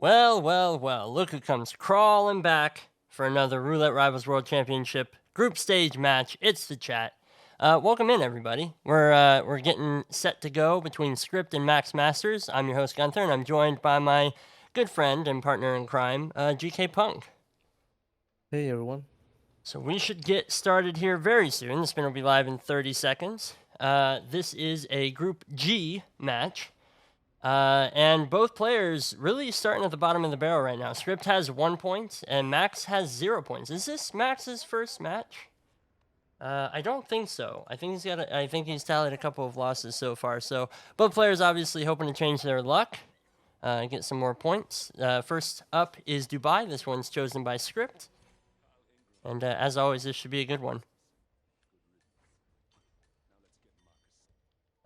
Well, well, well, look who comes crawling back for another Roulette Rivals World Championship group stage match. It's the chat. Welcome in, everybody. We're getting set to go between Script and Max Masters. I'm your host, Gunther, and I'm joined by my good friend and partner in crime, GKPunk. Hey everyone. So we should get started here very soon. The spin will be live in 30 seconds. This is a Group G match. And both players really starting at the bottom of the barrel right now. Script has 1 point, and Max has 0 points. Is this Max's first match? I don't think so. I think he's tallied a couple of losses so far. So both players obviously hoping to change their luck, get some more points. First up is Dubai. This one's chosen by Script, and as always, this should be a good one.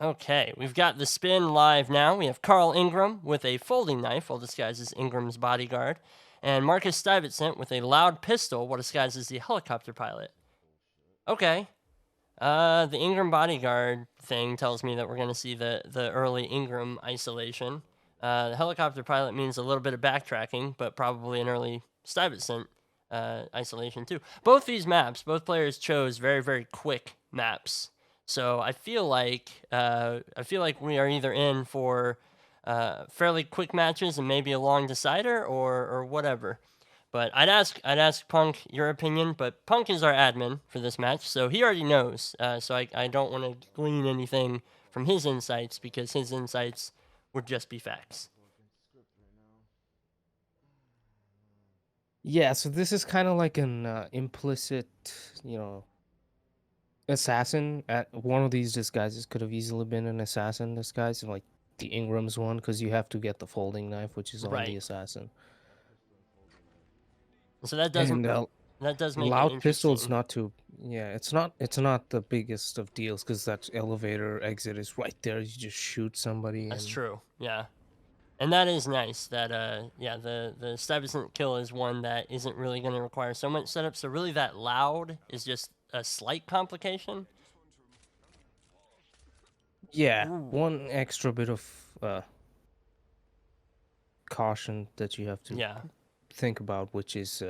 Okay, we've got the spin live now. We have Carl Ingram with a folding knife, while disguised as Ingram's bodyguard, and Marcus Stuyvesant with a loud pistol, while disguised as the helicopter pilot. Okay, the Ingram bodyguard thing tells me that we're going to see the early Ingram isolation. The helicopter pilot means a little bit of backtracking, but probably an early Stuyvesant isolation too. Both these maps, both players chose very, very quick maps. So I feel like we are either in for fairly quick matches and maybe a long decider or whatever. But I'd ask Punk your opinion, but Punk is our admin for this match, so he already knows. So I don't want to glean anything from his insights because his insights would just be facts. Yeah, so this is kind of like an implicit, assassin. At one of these disguises could have easily been an assassin disguise, like the Ingram's one, because you have to get the folding knife, which is on the Right. assassin. So that does And make it loud pistol's interesting. not too. Yeah, it's not the biggest of deals because that elevator exit is right there. You just shoot somebody That's and true. Yeah. And that is nice. That the Stuyvesant kill is one that isn't really going to require so much setup. So really, that loud is just a slight complication. yeah, Ooh. one extra bit of caution that you have to Yeah. think about, which is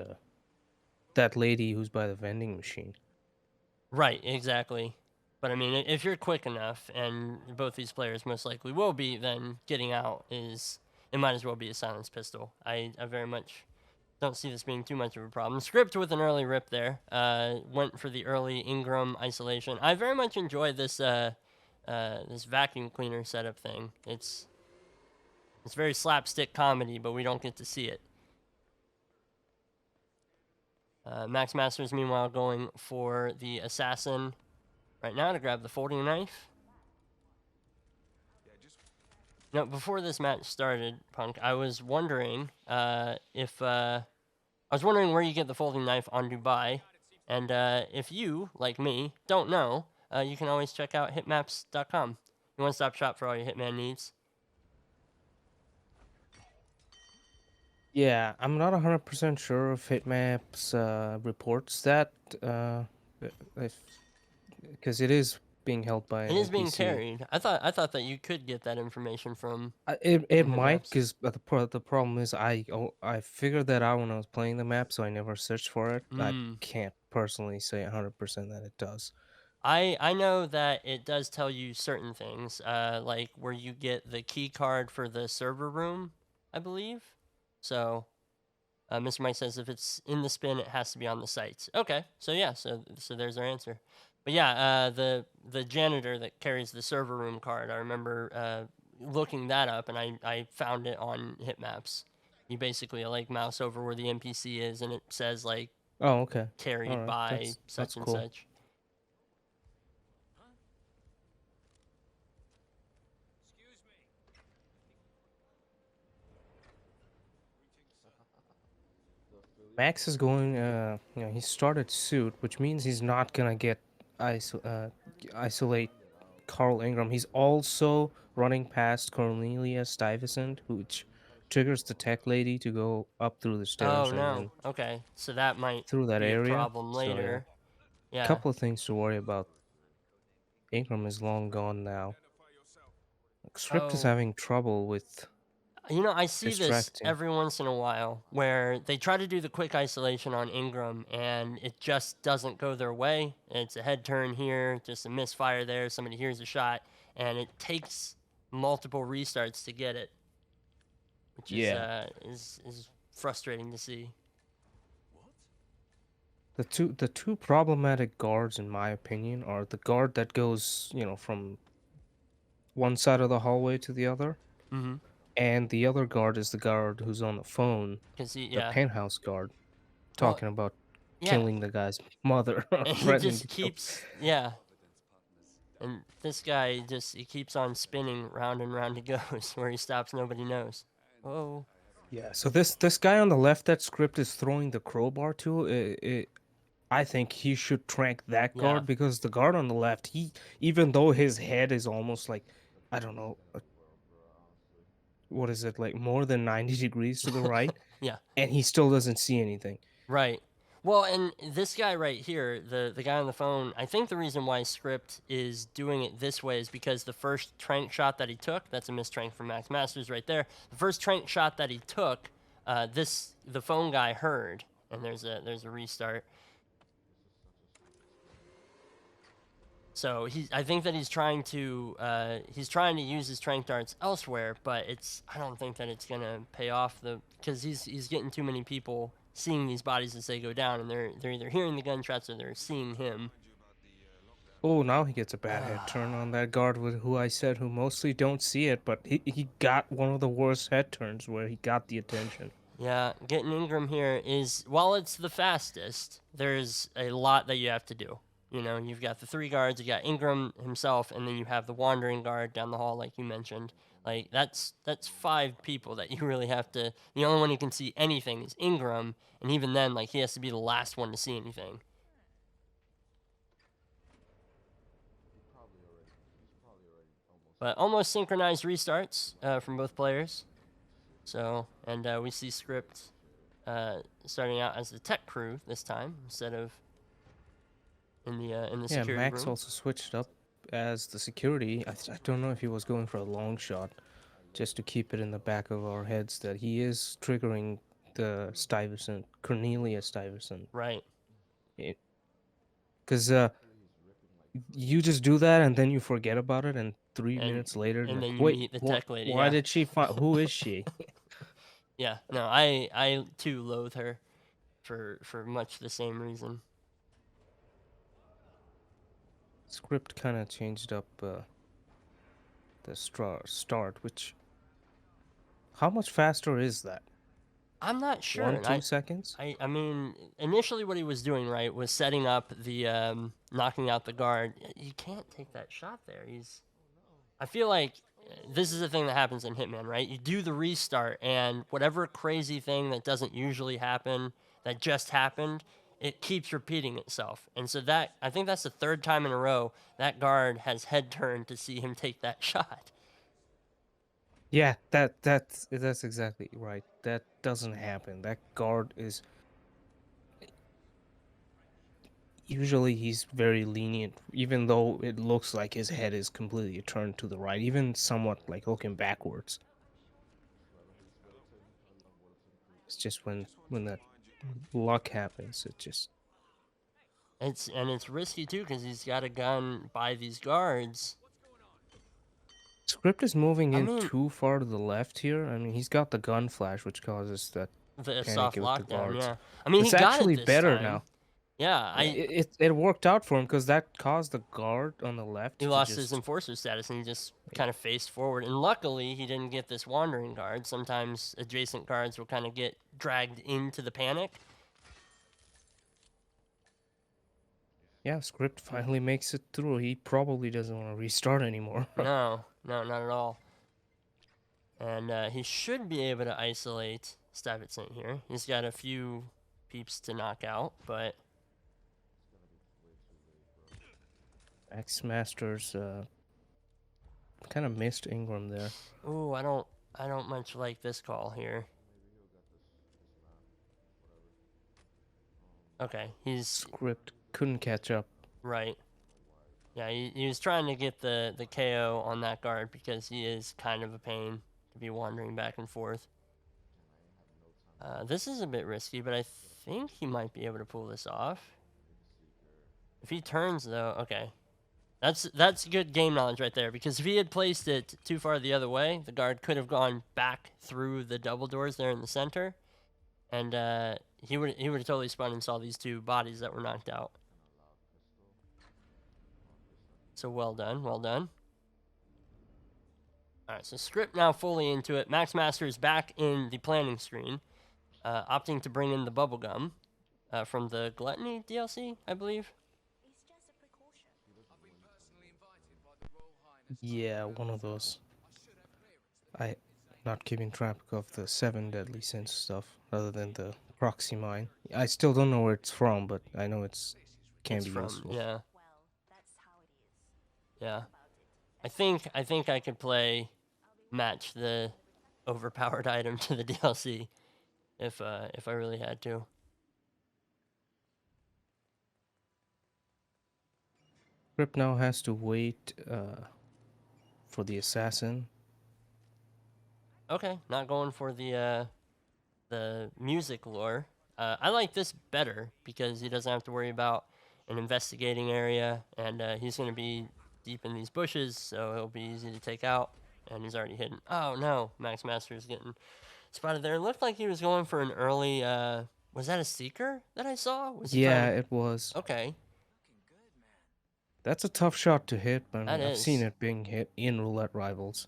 that lady who's by the vending machine. Right. Exactly. But I mean, if you're quick enough, and both these players most likely will be, then getting out is it might as well be a silenced pistol. I very much don't see this being too much of a problem. Script with an early rip there. Went for the early Ingram isolation. I very much enjoy this this vacuum cleaner setup thing. It's very slapstick comedy, but we don't get to see it. Max Masters, meanwhile, going for the assassin right now to grab the folding knife. Now, before this match started, Punk, I was wondering if I was wondering where you get the folding knife on Dubai, and if you, like me, don't know, you can always check out hitmaps.com. Your one-stop shop for all your Hitman needs. Yeah, I'm not 100% sure if Hitmaps reports that, if because it is being held by It an is being NPC. carried. I thought that you could get that information It from might, Hitmaps. because the problem is I figured that out when I was playing the map, so I never searched for it. I Hmm. can't personally say 100% that it does. I know that it does tell you certain things, like where you get the key card for the server room, I believe. So, Mr. Mike says if it's in the spin, it has to be on the sites. Okay, so yeah, so there's our answer. But yeah, the janitor that carries the server room card, I remember looking that up, and I found it on Hitmaps. You basically like mouse over where the NPC is, and it says like Oh, okay. All carried right. by That's such and cool. such. Max is going. He started suit, which means he's not gonna get isolate Carl Ingram. He's also running past Cornelia Stuyvesant, which triggers the tech lady to go up through the Oh stairs and no. then Okay, so that might through that be a area. problem So yeah, later. Yeah. couple of things to worry about. Ingram is long gone now. Script is Oh, having trouble with. You know, I see this distracting. every once in a while where they try to do the quick isolation on Ingram and it just doesn't go their way. It's a head turn here, just a misfire there, somebody hears a shot, and it takes multiple restarts to get it, which Yeah. is frustrating to see. The two problematic guards, in my opinion, are the guard that goes, from one side of the hallway to the other, Mm-hmm. and the other guard is the guard who's on the phone, Cause he, the yeah, penthouse guard, well, talking about yeah, killing the guy's mother, and he threatening to just kill. keeps, yeah, and this guy he keeps on spinning round and round he goes. Where he stops, nobody knows. Oh, Yeah. So this guy on the left that script is throwing the crowbar to. I think he should trank that yeah, guard because the guard on the left, even though his head is almost like, I don't know, what is it, like more than 90 degrees to the right, yeah. and he still doesn't see anything. Right. Well, and this guy right here, the guy on the phone, I think the reason why Script is doing it this way is because the first trank shot that he took, that's a missed trank from Max Masters right there. The first trank shot that he took, the phone guy heard, and there's a restart. So I think that he's trying to use his trank darts elsewhere, but I don't think that it's gonna pay off because he's getting too many people seeing these bodies as they go down, and they're either hearing the gunshots or they're seeing him. Oh, now he gets a bad head turn on that guard with who I said who mostly don't see it, but he got one of the worst head turns where he got the attention. Yeah, getting Ingram here is, while it's the fastest, there's a lot that you have to do. You know, you've got the three guards, you got Ingram himself, and then you have the wandering guard down the hall, like you mentioned. Like that's five people that you really have to. The only one who can see anything is Ingram, and even then, like he has to be the last one to see anything. But almost synchronized restarts from both players. So, and we see Script starting out as the tech crew this time instead of in the Yeah, security Max room. also switched up as the security. I don't know if he was going for a long shot, just to keep it in the back of our heads that he is triggering the Stuyvesant, Cornelia Stuyvesant. Right. Because you just do that and then you forget about it, and 3 minutes later, And like, then you wait, meet the what? tech lady. Why Yeah. did she find? Who is she? Yeah. No, I too loathe her for much the same reason. Script kind of changed up the start, which how much faster is that? I'm not sure. One, And 2 seconds? I mean, initially what he was doing, right, was setting up the knocking out the guard. You can't take that shot there. I feel like this is the thing that happens in Hitman, right? You do the restart, and whatever crazy thing that doesn't usually happen, that just happened, it keeps repeating itself. And so I think that's the third time in a row that guard has head turned to see him take that shot. Yeah, that's exactly right. That doesn't happen. That guard is usually he's very lenient, even though it looks like his head is completely turned to the right, even somewhat like looking backwards. It's just when that luck happens, it just It's risky too because he's got a gun by these guards. Script is moving I in mean, too far to the left here. I mean, he's got the gun flash, which causes that the panic soft with the lockdown, guards. yeah. I mean, he It's got it actually this better time. now. Yeah, It worked out for him because that caused the guard on the left he to lost his just enforcer status and he just kind of faced forward. And luckily, he didn't get this wandering guard. Sometimes adjacent guards will kind of get dragged into the panic. yeah. Script finally makes it through. He probably doesn't want to restart anymore. No, not at all. And he should be able to isolate Stuyvesant here. He's got a few peeps to knock out, but X Masters kind of missed Ingram there. ooh, I don't much like this call here. Okay, he's Script couldn't catch up. right. Yeah, he was trying to get the KO on that guard because he is kind of a pain to be wandering back and forth. This is a bit risky, but I think he might be able to pull this off. If he turns, though, okay. That's good game knowledge right there, because if he had placed it too far the other way, the guard could have gone back through the double doors there in the center, and he would have totally spun and saw these two bodies that were knocked out. So well done, well done. All right, so script now fully into it. Max Master is back in the planning screen, opting to bring in the bubblegum from the Gluttony DLC, I believe. Yeah, one of those. I not keeping track of the 7 deadly sins stuff other than the proxy mine. I still don't know where it's from, but I know it can It's be from, useful. yeah. Yeah. I think I could match the overpowered item to the DLC if I really had to. Script now has to wait for the assassin. Okay, not going for the music lore. I like this better because he doesn't have to worry about an investigating area, and he's going to be deep in these bushes, so it'll be easy to take out. And he's already hidden. Oh no, Max Master is getting spotted there. It looked like he was going for an early. Was that a seeker that I saw? Was he Yeah, trying? it was. Okay, That's a tough shot to hit, but I that mean, I've seen is. it being hit in Roulette Rivals.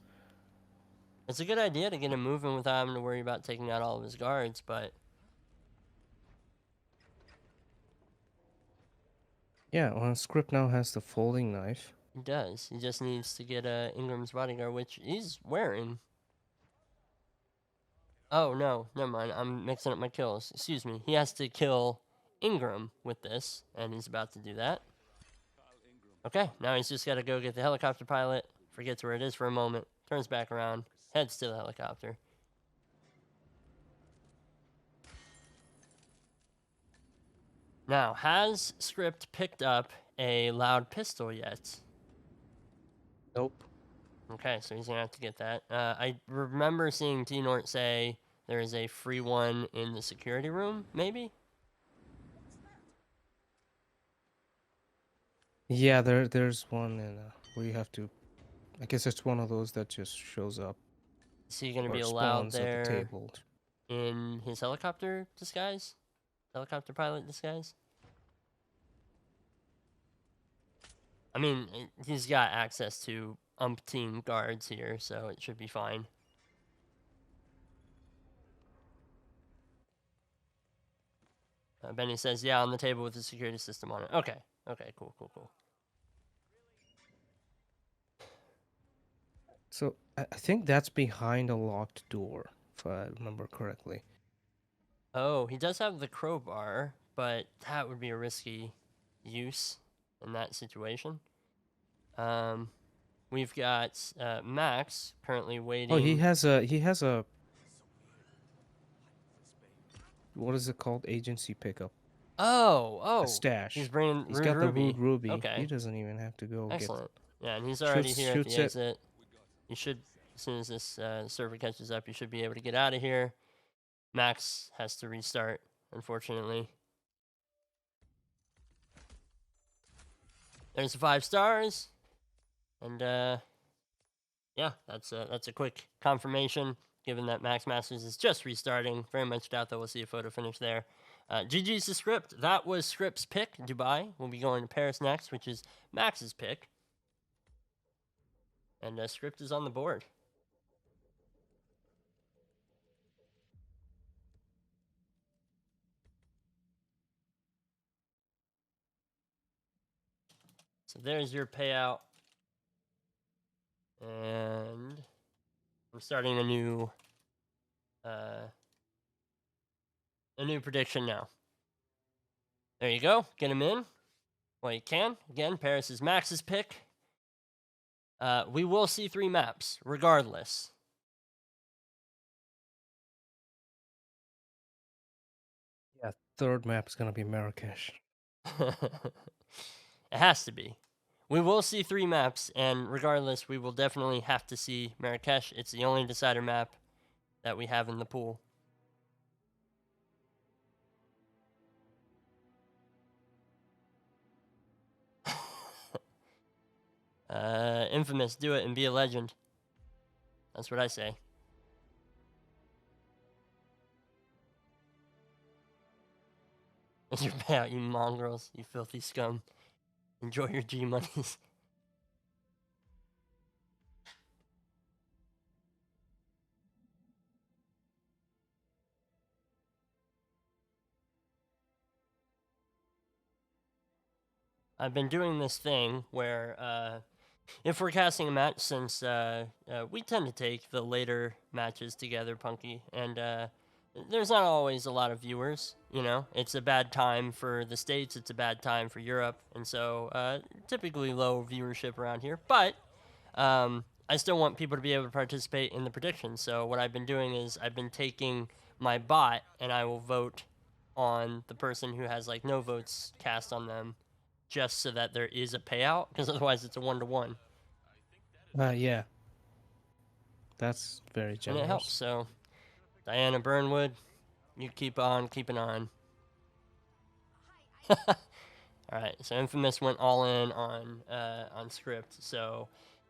It's a good idea to get him moving without having to worry about taking out all of his guards, but Yeah, well, Script now has the folding knife. he does. He just needs to get Ingram's bodyguard, which he's wearing. Oh, no, never mind. I'm mixing up my kills. Excuse me. He has to kill Ingram with this, and he's about to do that. Okay, now he's just got to go get the helicopter pilot, forgets where it is for a moment, turns back around, heads to the helicopter. Now, has Script picked up a loud pistol yet? Nope. Okay, so he's going to have to get that. I remember seeing T-Nort say there is a free one in the security room, maybe? Yeah, there's one in where you have to. I guess it's one of those that just shows up Is he going to or be allowed spawns at the there table. in his helicopter disguise? Helicopter pilot disguise? I mean, he's got access to umpteen guards here, so it should be fine. Benny says, yeah, on the table with the security system on it. Okay. Okay, cool, cool, cool. So I think that's behind a locked door, if I remember correctly. Oh, he does have the crowbar, but that would be a risky use in that situation. We've got Max currently waiting. Oh, he has a what is it called? Agency pickup. Oh, A stash. he's bringing He's Rude got the Ruby. Rude Ruby. Okay, He doesn't even have to go excellent. Yeah, and he's already here at the shoots it. exit. You should, as soon as this server catches up, you should be able to get out of here. Max has to restart, unfortunately. There's the 5 stars, and yeah, that's a quick confirmation. Given that Max Masters is just restarting, very much doubt that we'll see a photo finish there. GG's the Script. That was Script's pick, Dubai. We'll be going to Paris next, which is Max's pick. And Script is on the board. So there's your payout. And I'm starting a new prediction now. There you go. Get him in. Well, you can. Again, Paris is Max's pick. We will see 3 maps, regardless. Yeah, third map is gonna be Marrakesh. It has to be. We will see 3 maps, and regardless, we will definitely have to see Marrakesh. It's the only decider map that we have in the pool. Infamous, do it and be a legend. That's what I say. It's your payout, you mongrels, you filthy scum. Enjoy your G monies. I've been doing this thing where, if we're casting a match, since we tend to take the later matches together, Punky, and there's not always a lot of viewers, you know? It's a bad time for the States, it's a bad time for Europe, and so typically low viewership around here, but I still want people to be able to participate in the predictions. So what I've been doing is I've been taking my bot and I will vote on the person who has like no votes cast on them, just so that there is a payout, because otherwise it's a 1-to-1. Yeah. That's very And it helps. generous. So, Diana Burnwood, you keep on keeping on. All right, so Infamous went all in on script. So,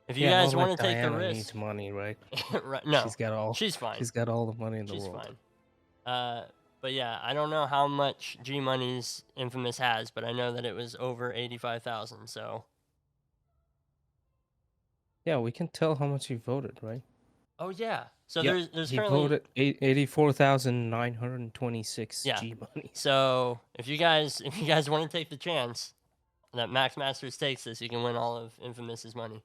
if you Yeah, guys not like want to take the Diana risk, needs money, right? right? No, She's got all the money in the She's world. fine. But yeah, I don't know how much G Money's Infamous has, but I know that it was over 85,000. So. Yeah, we can tell how much he voted, right? Oh yeah. So Yep, there's he currently voted 84,926 yeah. G money. So if you guys want to take the chance that Max Masters takes this, you can win all of Infamous's money.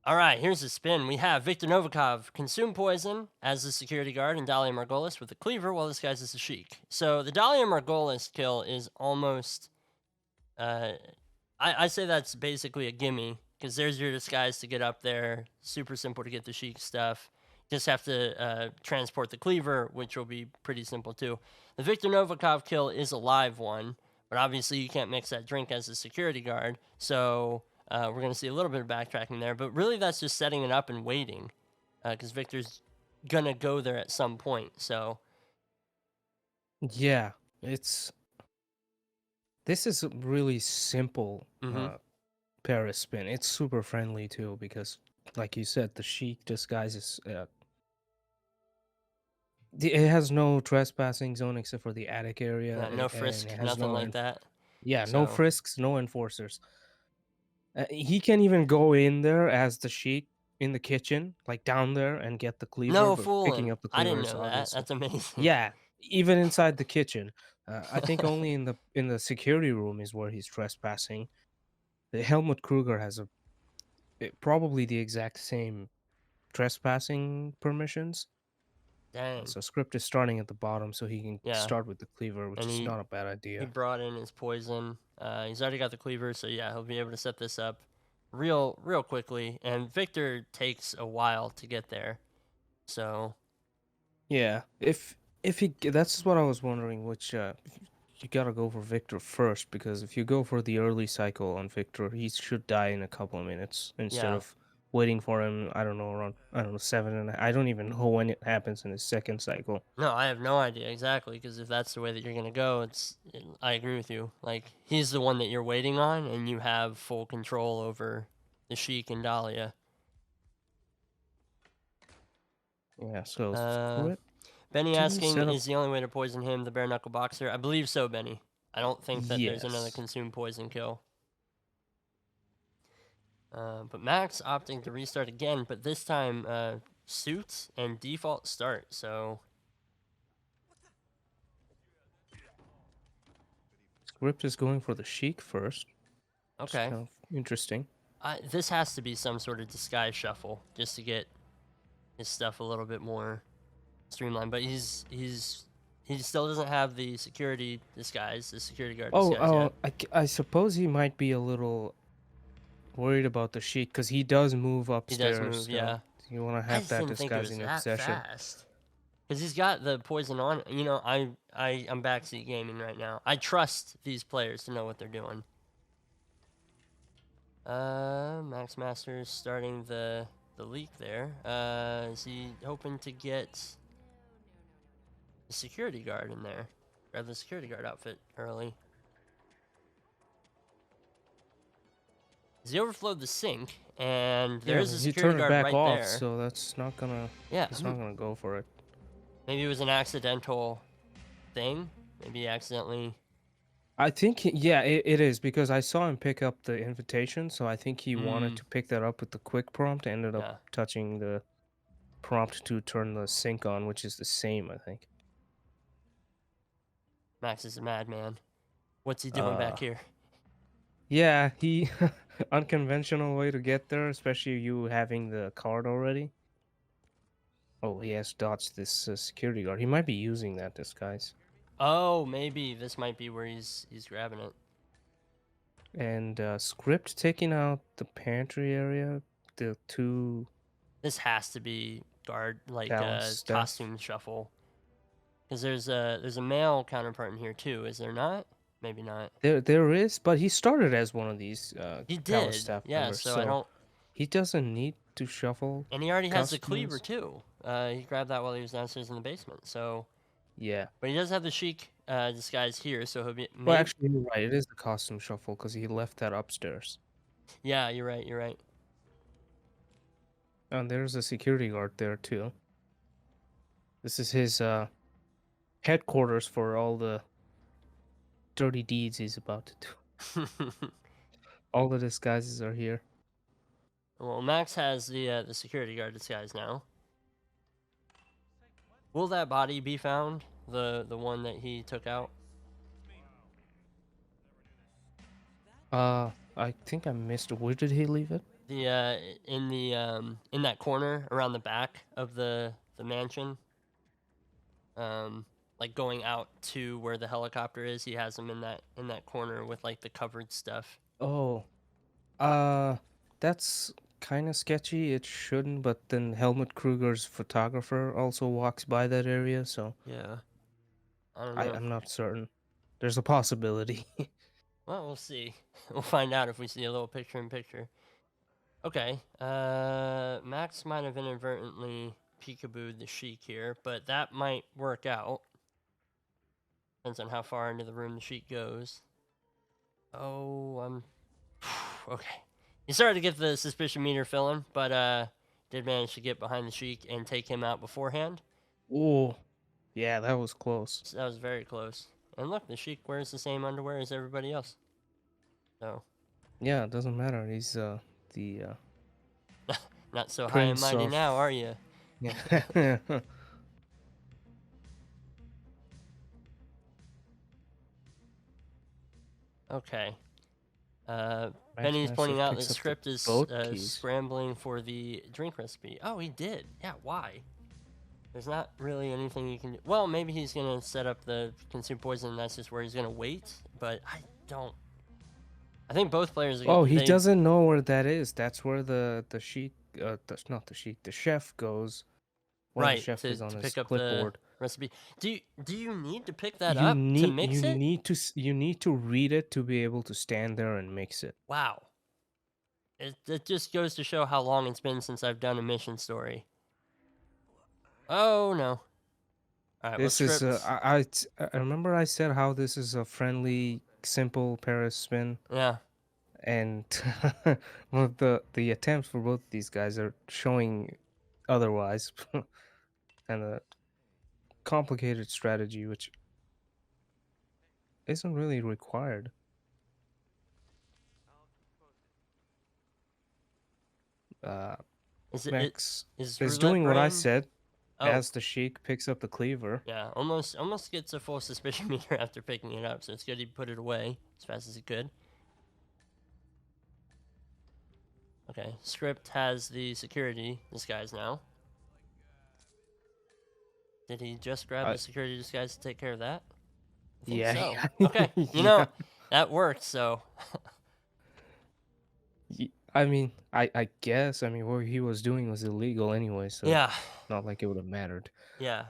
All right, here's the spin. We have Viktor Novikov consume poison as the security guard and Dahlia Margolis with the cleaver while disguised as a Sheik. So the Dahlia Margolis kill is almost, I say that's basically a gimme, because there's your disguise to get up there. Super simple to get the Sheik stuff. Just have to transport the cleaver, which will be pretty simple too. The Viktor Novikov kill is a live one, but obviously you can't mix that drink as a security guard, so we're going to see a little bit of backtracking there, but really that's just setting it up and waiting, because Victor's going to go there at some point, so. Yeah, this is a really simple Paris spin. It's super friendly too because, like you said, the Sheik disguises. It has no trespassing zone except for the attic area, No and frisk, it has nothing no. like that. Yeah, no So. frisks, no enforcers. He can even go in there as the Sheik in the kitchen, like down there, and get the cleaver. No But picking fooling. up the I cleaver didn't is know that. obviously. That's amazing. Yeah, even inside the kitchen. I think only in the security room is where he's trespassing. The Helmut Kruger has probably the exact same trespassing permissions. Dang. So script is starting at the bottom, so he can start with the cleaver, which is not a bad idea. He brought in his poison. He's already got the cleaver, so yeah, he'll be able to set this up real quickly. And Victor takes a while to get there, so. Yeah, if he, that's what I was wondering. Which you gotta go for Victor first, because if you go for the early cycle on Victor, he should die in a couple of minutes instead of waiting for him. I don't know, around 7 and I don't even know when it happens in his second cycle. No, I have no idea exactly, because if that's the way that you're gonna go, I agree with you. Like, he's the one that you're waiting on, and you have full control over the Sheik and Dahlia. Yeah, so Benny asking, is the only way to poison him the bare knuckle boxer? I believe so, Benny. I don't think that there's another consume poison kill. But Max opting to restart again, but this time suits and default start, so. Script is going for the Sheik first. Okay. Kind of interesting. This has to be some sort of disguise shuffle, just to get his stuff a little bit more streamlined. But he still doesn't have the security disguise, the security guard disguise yet. I suppose he might be a little worried about the Sheik, because he does move upstairs. He does move, yeah. You want to have that disguising obsession. Because he's got the poison on. You know, I'm backseat gaming right now. I trust these players to know what they're doing. Max Masters starting the leak there. Is he hoping to get the security guard in there? Grab the security guard outfit early. He overflowed the sink, and there Yeah, is but a he security turned it guard back right off, there. so that's not gonna. Yeah, He's not gonna go for it. maybe it was an accidental thing. Maybe he accidentally. I think, yeah, it is because I saw him pick up the invitation, so I think he wanted to pick that up with the quick prompt, ended up Yeah. touching the prompt to turn the sync on, which is the same, I think. Max is a madman. What's he doing back here? Yeah, he unconventional way to get there, especially you having the card already. Oh, he has dodged this security guard. He might be using that disguise. Oh, maybe this might be where he's grabbing it. And script taking out the pantry area, the two This has to be guard talent staff. costume shuffle. Because there's a male counterpart in here too, is there not? Maybe not. There is, but he started as one of these He talent did, staff yeah. members, So I don't. he doesn't need to shuffle. And he already has the cleaver customers. too. He grabbed that while he was downstairs in the basement. So, Yeah. but he does have the chic disguise here, so he'll be. Well, actually, you're right. It is the costume shuffle because he left that upstairs. Yeah, you're right. You're right. And there's a security guard there too. This is his headquarters for all the dirty deeds he's about to do. All the disguises are here. Well, Max has the security guard disguise now. Will that body be found? The one that he took out? I think I missed. Where did he leave it? The in that corner around the back of the mansion. Like going out to where the helicopter is, he has him in that corner with like the covered stuff. Oh, that's kind of sketchy. It shouldn't, but then Helmut Kruger's photographer also walks by that area, so Yeah. I don't know. I'm not certain. There's a possibility. Well, we'll see. We'll find out if we see a little picture-in-picture. Okay. Max might have inadvertently peekabooed the Sheik here, but that might work out. Depends on how far into the room the Sheik goes. Oh, I'm... okay. He started to get the suspicion meter filling, but did manage to get behind the Sheik and take him out beforehand. Oh, yeah, that was close. So that was very close. And look, the Sheik wears the same underwear as everybody else. So... yeah, it doesn't matter. He's the not so high and mighty now, are you? yeah. Okay. Benny's pointing out that Script is scrambling for the drink recipe. Oh, he did. Yeah, why? There's not really anything you can do. Well, maybe he's going to set up the consume poison, and that's just where he's going to wait. But I don't... I think both players are Oh, he doesn't know where that is. That's where the sheik... that's not the sheik. The chef goes. Right, the chef to is on pick his up clipboard. the recipe. Do you need to pick that up to mix it? You need to read it to be able to stand there and mix it. Wow. It just goes to show how long it's been since I've done a mission story. Oh no. All right, This is I remember I said how this is a friendly, simple Paris spin. Yeah. And well, the attempts for both these guys are showing otherwise, and a complicated strategy which isn't really required. Max is doing what I said. Oh. As the Sheik picks up the cleaver. Yeah, almost gets a full suspicion meter after picking it up, so it's good he put it away as fast as he could. Okay, Script has the security disguise now. Did he just grab the security disguise to take care of that? I think yeah. So. Okay, you know, that worked, so... I mean, I guess. I mean, what he was doing was illegal anyway, so yeah, not like it would have mattered. Yeah.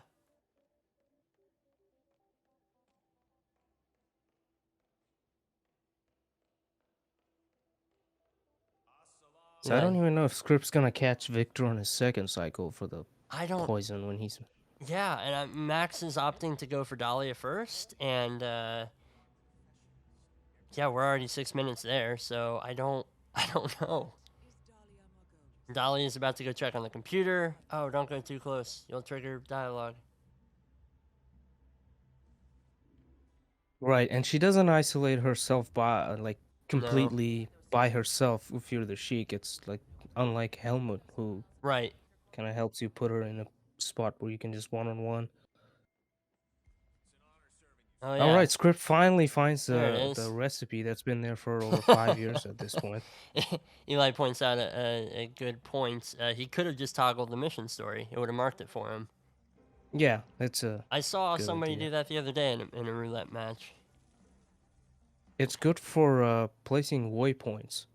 So I don't even know if Script's gonna catch Victor on his second cycle for the I don't. poison when he's. Yeah, and Max is opting to go for Dahlia first, and yeah, we're already 6 minutes there, so I don't I don't know. Dahlia is about to go check on the computer. Oh, don't go too close. You'll trigger dialogue. Right, and she doesn't isolate herself by like No. completely by herself if you're the Sheik. It's like unlike Helmut, who Right. kind of helps you put her in a spot where you can just one-on-one. Oh All yeah. right, Script finally finds There it the is. recipe that's been there for over 5 years at this point. Eli points out a good point. He could have just toggled the mission story. It would have marked it for him. Yeah, it's a I saw good somebody idea. do that the other day in a roulette match. It's good for placing waypoints.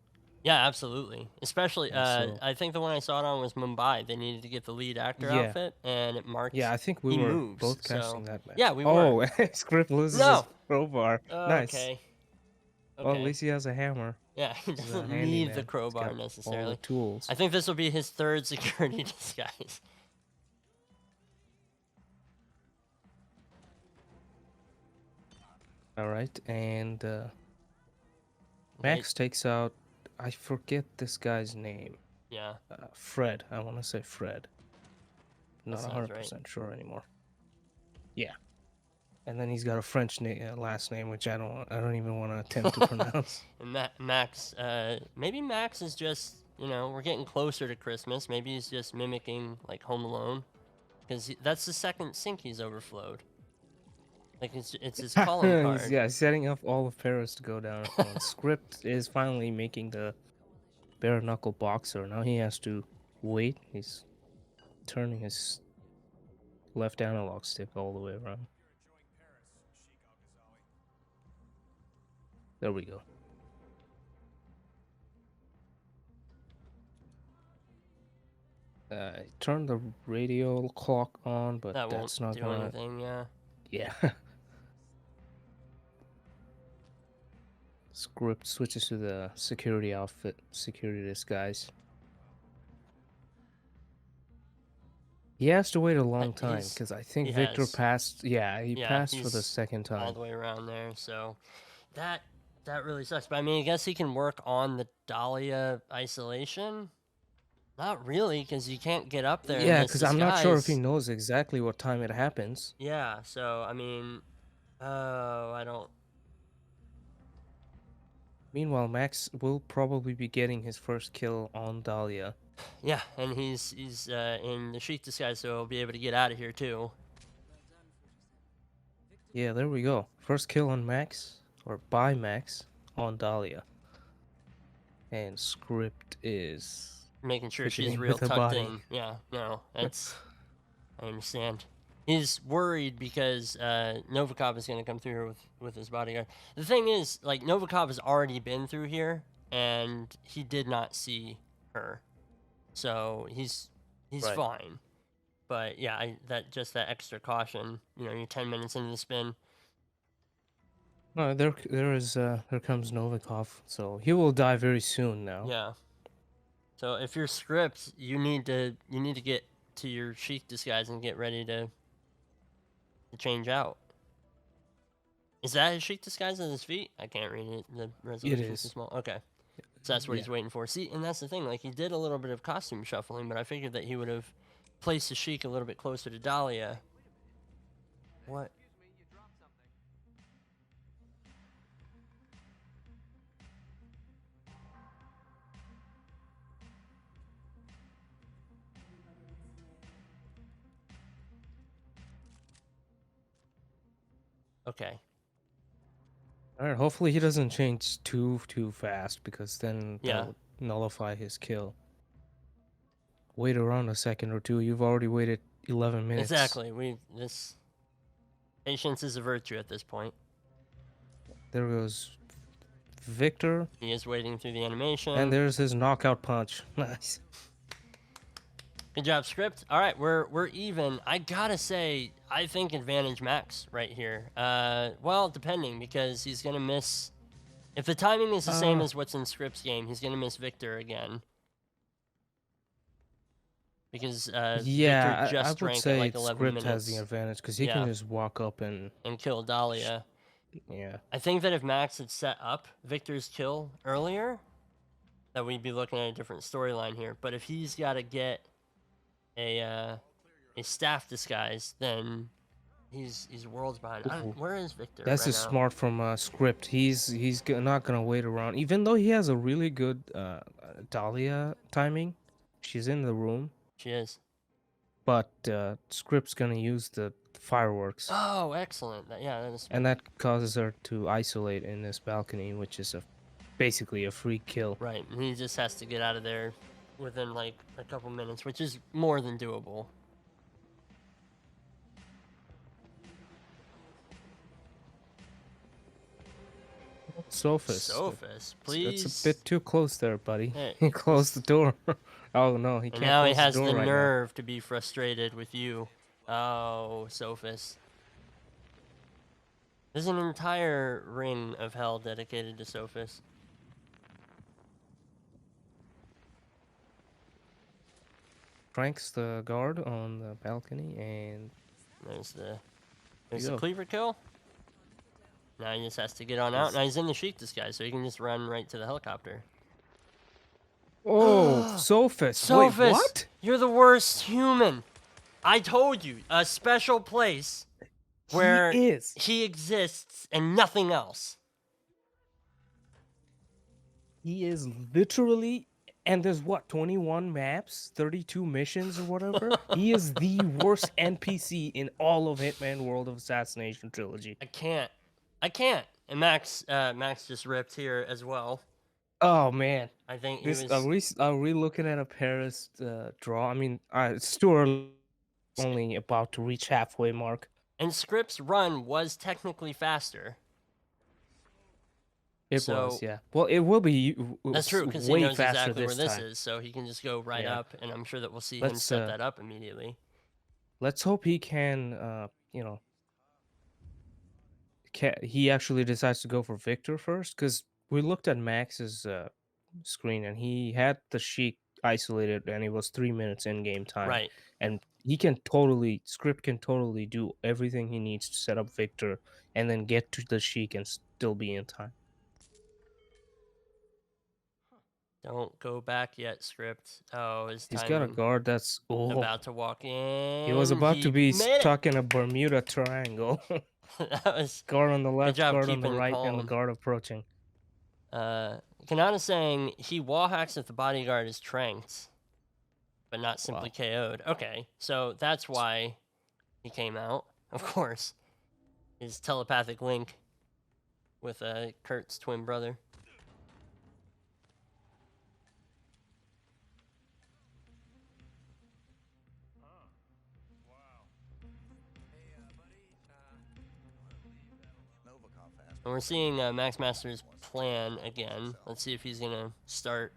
Yeah, absolutely. Especially, So I think the one I saw it on was Mumbai. They needed to get the lead actor yeah, outfit, and it marked yeah, I think we he were moves. both So, casting that match. yeah, we were. Oh, Script loses his No. crowbar. Nice. Okay. Well, at Okay. least he has a hammer. Yeah, he He's a doesn't need handyman. the He's crowbar got all the necessarily. tools. I think this will be his third security disguise. All right, and Max takes out. I forget this guy's name. Yeah. Fred. I want to say Fred. Not sounds 100% sure anymore. Yeah. And then he's got a French last name, which I don't even want to attempt to pronounce. And Max, maybe Max is just, we're getting closer to Christmas. Maybe he's just mimicking like Home Alone, because that's the second sink he's overflowed. Like it's his calling card. He's setting up all of Paris to go down. Script is finally making the bare knuckle boxer. Now he has to wait. He's turning his left analog stick all the way around. There we go. Turn the radio clock on, but that's not do gonna anything. Yeah. Yeah. Script switches to the security outfit, security disguise. He has to wait a long time because I think Victor passed. Yeah, he passed for the second time. All the way around there, so that really sucks. But I mean, I guess he can work on the Dahlia isolation. Not really, because you can't get up there. Yeah, because I'm not sure if he knows exactly what time it happens. Yeah, so I mean, I don't. Meanwhile, Max will probably be getting his first kill on Dahlia. Yeah, and he's in the Sheik disguise, so he'll be able to get out of here too. Yeah, there we go. First kill on Max, or by Max, on Dahlia. And Script is making sure she's real tucked in. Yeah, no, that's. I understand. He's worried because Novikov is going to come through here with his bodyguard. The thing is, like, Novikov has already been through here, and he did not see her. So he's fine. But, yeah, that extra caution. You're 10 minutes into the spin. No, there comes Novikov, so he will die very soon now. Yeah. So if you're Script, you need to get to your Sheik disguise and get ready to change out. Is that his Sheik disguise on his feet? I can't read it. The resolution is too small. Okay. So that's what he's waiting for. See, and that's the thing. Like, he did a little bit of costume shuffling, but I figured that he would have placed the Sheik a little bit closer to Dahlia. What? Okay. All right. Hopefully he doesn't change too fast, because then that would nullify his kill. Wait around a second or two. You've already waited 11 minutes. Exactly. This patience is a virtue at this point. There goes Victor. He is waiting through the animation. And there's his knockout punch. Nice. Good job, Script. All right, we're even. I gotta say, I think advantage Max right here. Well, depending, because he's gonna miss. If the timing is the same as what's in Script's game, he's gonna miss Victor again. because Victor Yeah, I just would drank at say like 11 Script has the minutes. advantage because he can Yeah, just walk up and and kill Dahlia. yeah. I think that if Max had set up Victor's kill earlier, that we'd be looking at a different storyline here. But if he's got to get a staff disguise, then he's worlds behind. Ooh, Where is Victor that's right just now? smart from Script. Not gonna wait around, even though he has a really good Dahlia timing. She's in the room, She is. but Script's gonna use the fireworks, Oh, excellent. Yeah, that is and that causes her to isolate in this balcony, which is basically a free kill. right. And he just has to get out of there within like a couple minutes, which is more than doable. Sophus. Sophus, please. That's a bit too close there, buddy. Hey, He closed the door. Oh no, he and can't now he close has the door the right now. nerve to be frustrated with you. Oh, Sophus. There's an entire ring of hell dedicated to Sophus. Pranks the guard on the balcony, and There's the go. cleaver kill. Now he just has to get on out. Now he's in the Sheik disguise, so he can just run right to the helicopter. oh, Sophus. Sophus, Wait, what? you're the worst human. I told you, a special place where He is. he exists and nothing else. He is literally. And there's what, 21 maps, 32 missions, or whatever. He is the worst NPC in all of Hitman World of Assassination trilogy. I can't. And Max just ripped here as well. Oh man, I think this he was. are we looking at a Paris draw? I mean, it's too early, only about to reach halfway mark. And Script's run was technically faster. It was, yeah. Well, it will be. That's true, because he way knows faster exactly where this this time. is, so he can just go right Yeah. up, and I'm sure that we'll see him set that up immediately. Let's hope he can, you know, he actually decides to go for Victor first, because we looked at Max's screen, and he had the Sheik isolated, and it was 3 minutes in game time. Right. And Script can totally do everything he needs to set up Victor, and then get to the Sheik and still be in time. Don't go back yet, Script. Oh, his He's timing. got a guard that's About to walk in. He was about to be made it. stuck in a Bermuda Triangle. That was Guard on the left, job guard on the keeping right, and the calm. guard approaching. Kanata's saying he wall hacks if the bodyguard is tranked, but not simply KO'd. Okay, so that's why he came out. Of course, his telepathic link with Kurt's twin brother. And we're seeing Max Master's plan again. Let's see if he's gonna start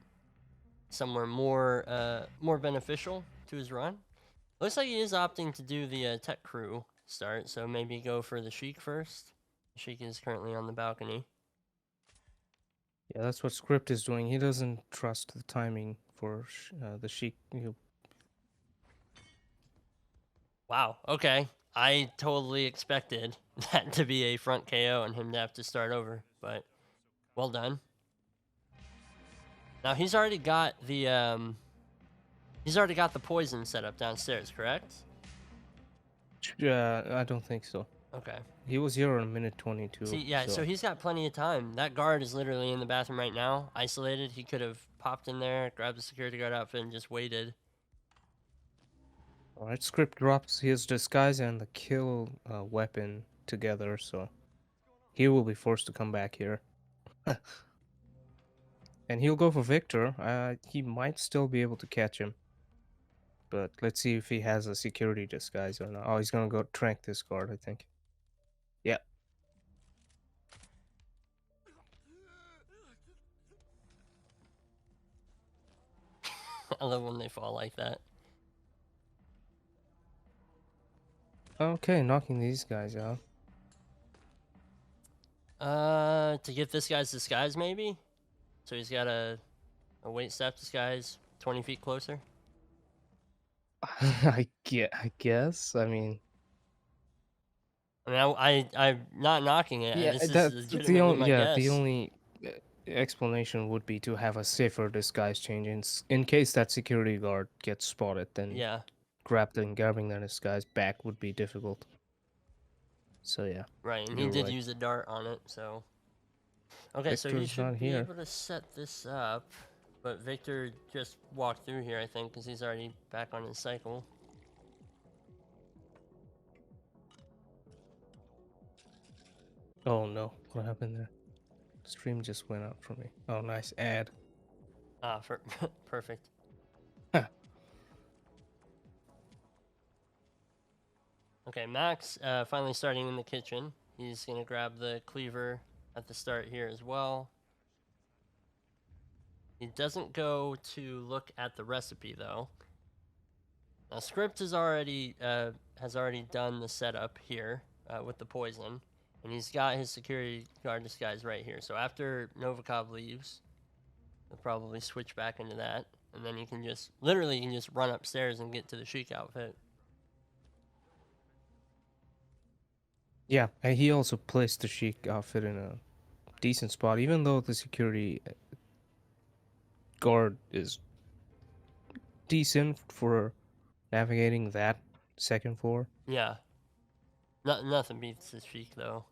somewhere more beneficial to his run. Looks like he is opting to do the tech crew start, so maybe go for the Sheik first. The Sheik is currently on the balcony. Yeah, that's what Script is doing. He doesn't trust the timing for the Sheik. Wow, okay. I totally expected that to be a front KO and him to have to start over, but well done. Now he's already got the poison set up downstairs, correct? I don't think so. Okay. He was here on minute 22. See, yeah, so he's got plenty of time. That guard is literally in the bathroom right now, isolated. He could have popped in there, grabbed the security guard outfit, and just waited. Alright, Script drops his disguise and the kill weapon together, so he will be forced to come back here. And he'll go for Victor. He might still be able to catch him. But let's see if he has a security disguise or not. Oh, he's gonna go trank this guard, I think. Yeah. I love when they fall like that. Okay, knocking these guys out. To get this guy's disguise, maybe? So he's got a wait staff disguise 20 feet closer? I guess. I mean, I mean, I'm not knocking it. yeah, This is that's the legitimately only. my Yeah, the guess. only explanation would be to have a safer disguise change in case that security guard gets spotted. Then Yeah, grabbing that disguise back would be difficult. So yeah, right. And he you're did right. use a dart on it, so. Okay, so he Victor's not should be here. able to set this up. But Victor just walked through here, I think, because he's already back on his cycle. Oh no, what happened there? Stream just went out for me. Oh, nice ad. Ah, perfect. Huh. Okay, Max finally starting in the kitchen. He's going to grab the cleaver at the start here as well. He doesn't go to look at the recipe, though. Now, Script has already done the setup here with the poison, and he's got his security guard disguise right here. So after Novikov leaves, he'll probably switch back into that, and then you can just run upstairs and get to the chic outfit. Yeah, and he also placed the chic outfit in a decent spot, even though the security guard is decent for navigating that second floor. Yeah, nothing beats the chic though.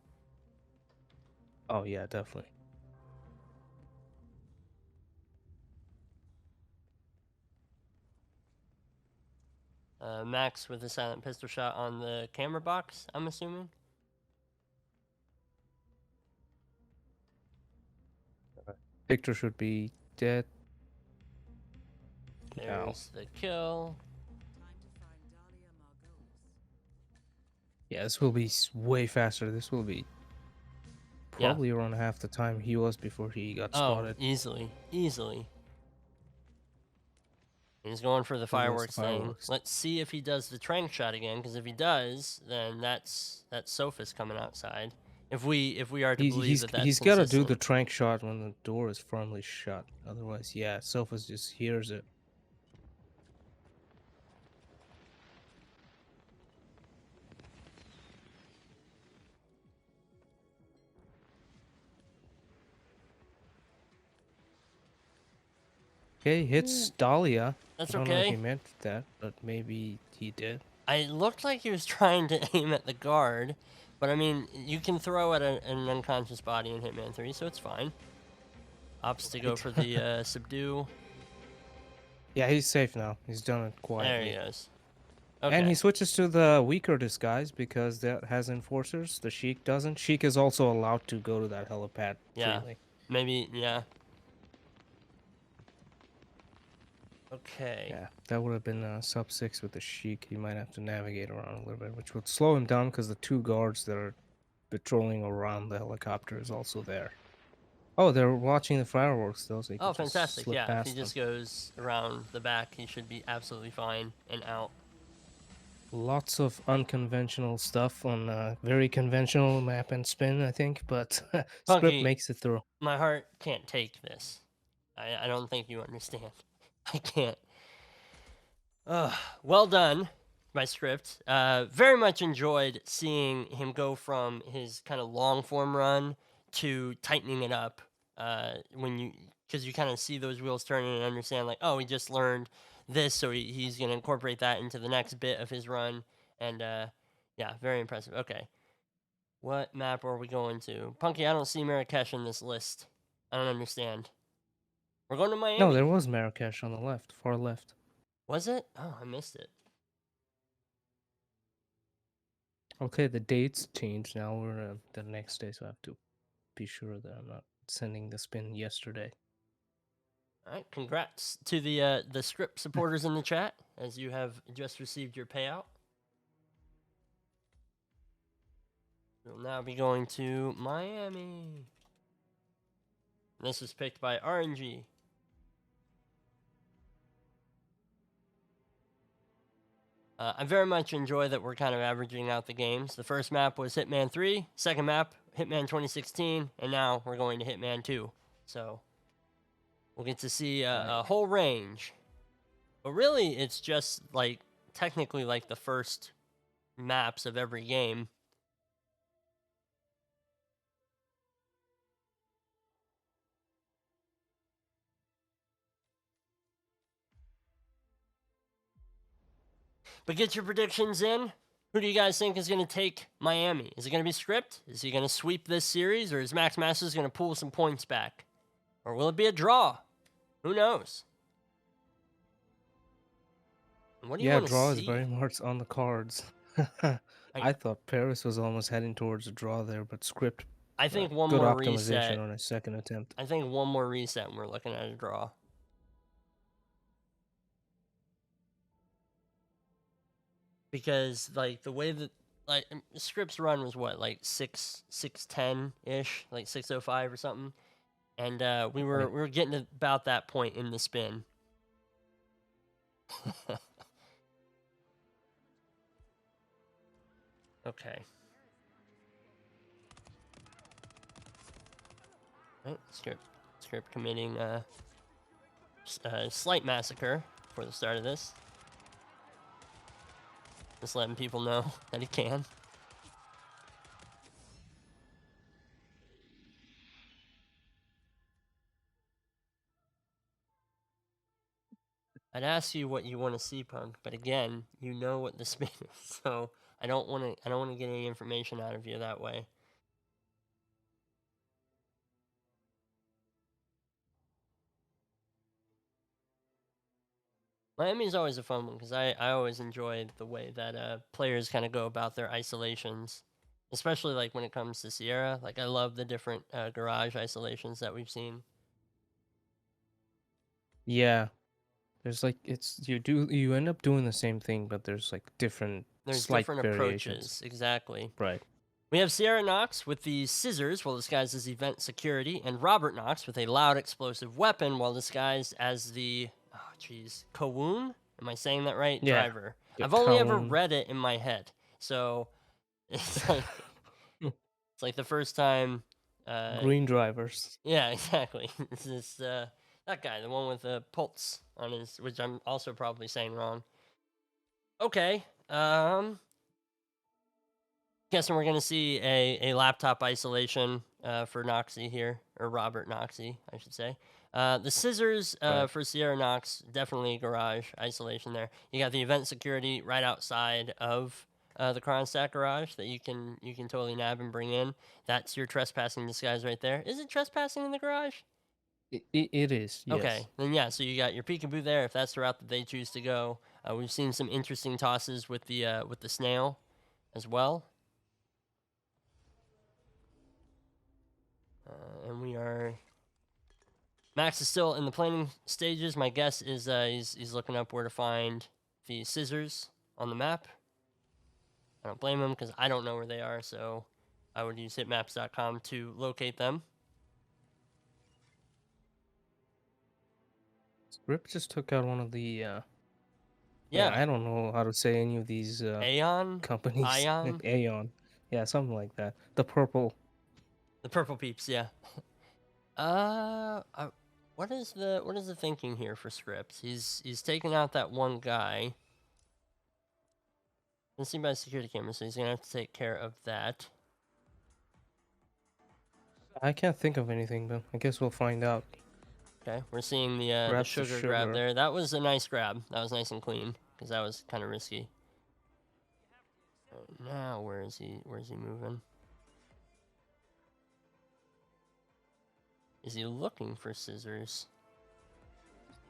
Oh yeah, definitely. Max with a silent pistol shot on the camera box, I'm assuming. Victor should be dead now. There's the kill. Yeah, this will be way faster. This will be probably around half the time he was before he got spotted. Easily. He's going for the fireworks thing. Let's see if he does the trank shot again, because if he does, then that's Sophus coming outside. If we are to believe that that's he's got to do consistent. the trank shot when the door is firmly shut. Otherwise, yeah, Sophus just hears it. Okay, hits Dahlia. That's I don't know if okay. he meant that, but maybe he did. It looked like he was trying to aim at the guard, but I mean, you can throw at an unconscious body in Hitman 3, so it's fine. Opts to go for the subdue. Yeah, he's safe now. He's done it quietly. There he goes. Okay. And he switches to the weaker disguise because that has enforcers. The Sheik doesn't. Sheik is also allowed to go to that helipad freely. Maybe, yeah. Okay. Yeah, that would have been sub 6 with the Sheik. He might have to navigate around a little bit, which would slow him down because the two guards that are patrolling around the helicopter is also there. Oh, they're watching the fireworks though, so Oh, fantastic. slip Yeah, if past he just goes around the back, he should be absolutely fine and out. Lots of unconventional stuff on a very conventional map and spin, I think, but Script makes it through. My heart can't take this. I don't think you understand. I can't. Well done, my Script. Very much enjoyed seeing him go from his kind of long form run to tightening it up. Because you kind of see those wheels turning and understand, like, oh, he just learned this, so he's going to incorporate that into the next bit of his run. And yeah, very impressive. Okay. What map are we going to? Punky, I don't see Marrakesh in this list. I don't understand. We're going to Miami. No, there was Marrakesh on the left, far left. Was it? Oh, I missed it. Okay, the dates changed now. We're the next day, so I have to be sure that I'm not sending the spin yesterday. All right, congrats to the Script supporters in the chat, as you have just received your payout. We'll now be going to Miami. This was picked by RNG. I very much enjoy that we're kind of averaging out the games. The first map was Hitman 3, second map, Hitman 2016, and now we're going to Hitman 2. So we'll get to see a whole range. But really, it's just like technically like the first maps of every game. But get your predictions in. Who do you guys think is going to take Miami? Is it going to be Script? Is he going to sweep this series, or is Max Masters going to pull some points back? Or will it be a draw? Who knows? What do you want to draw is see? very much on the cards. I thought Paris was almost heading towards a draw there, but Script, I think one good more optimization reset. on his second attempt. I think one more reset and we're looking at a draw. Because like the way that like Script's run was what, like 610 ish, like 605 or something. And we were getting to about that point in the spin. Okay. Right, Script committing a slight massacre for the start of this. Just letting people know that he can. I'd ask you what you want to see, Punk, but again, you know what the spin is, so I don't want to get any information out of you that way. Miami is always a fun one because I always enjoy the way that players kind of go about their isolations, especially like when it comes to Sierra. Like I love the different garage isolations that we've seen. Yeah, there's like you end up doing the same thing, but there's like There's slight different variations. approaches, exactly. Right. We have Sierra Knox with the scissors while disguised as event security, and Robert Knox with a loud explosive weapon while disguised as the, oh geez, Kowun? Am I saying that right? Yeah. Driver. Yeah, I've only ever Kowun. read it in my head, so it's like it's like the first time. Green drivers. Yeah, exactly. This is that guy, the one with the pulse on his, which I'm also probably saying wrong. Okay. Guessing we're gonna see a laptop isolation for Noxie here, or Robert Noxie, I should say. The scissors Right. for Sierra Knox, definitely garage isolation there. You got the event security right outside of the Kronstadt garage that you can totally nab and bring in. That's your trespassing disguise right there. Is it trespassing in the garage? It is, yes. Okay, then yeah, so you got your peekaboo there if that's the route that they choose to go. We've seen some interesting tosses with the snail as well. And we are. Max is still in the planning stages. My guess is he's looking up where to find the scissors on the map. I don't blame him because I don't know where they are, so I would use hitmaps.com to locate them. Rip just took out one of the Yeah, I don't know how to say any of these Aeon, companies. Ion, Aeon. Yeah, something like that. The purple. the purple peeps. Yeah. What is the thinking here for Scripts? He's taking out that one guy. Let's see by security camera, so he's gonna have to take care of that. I can't think of anything, but I guess we'll find out. Okay, we're seeing the Grabs the sugar grab sugar. there. That was a nice grab. That was nice and clean because that was kind of risky. Now where is he? Where's he moving? Is he looking for scissors?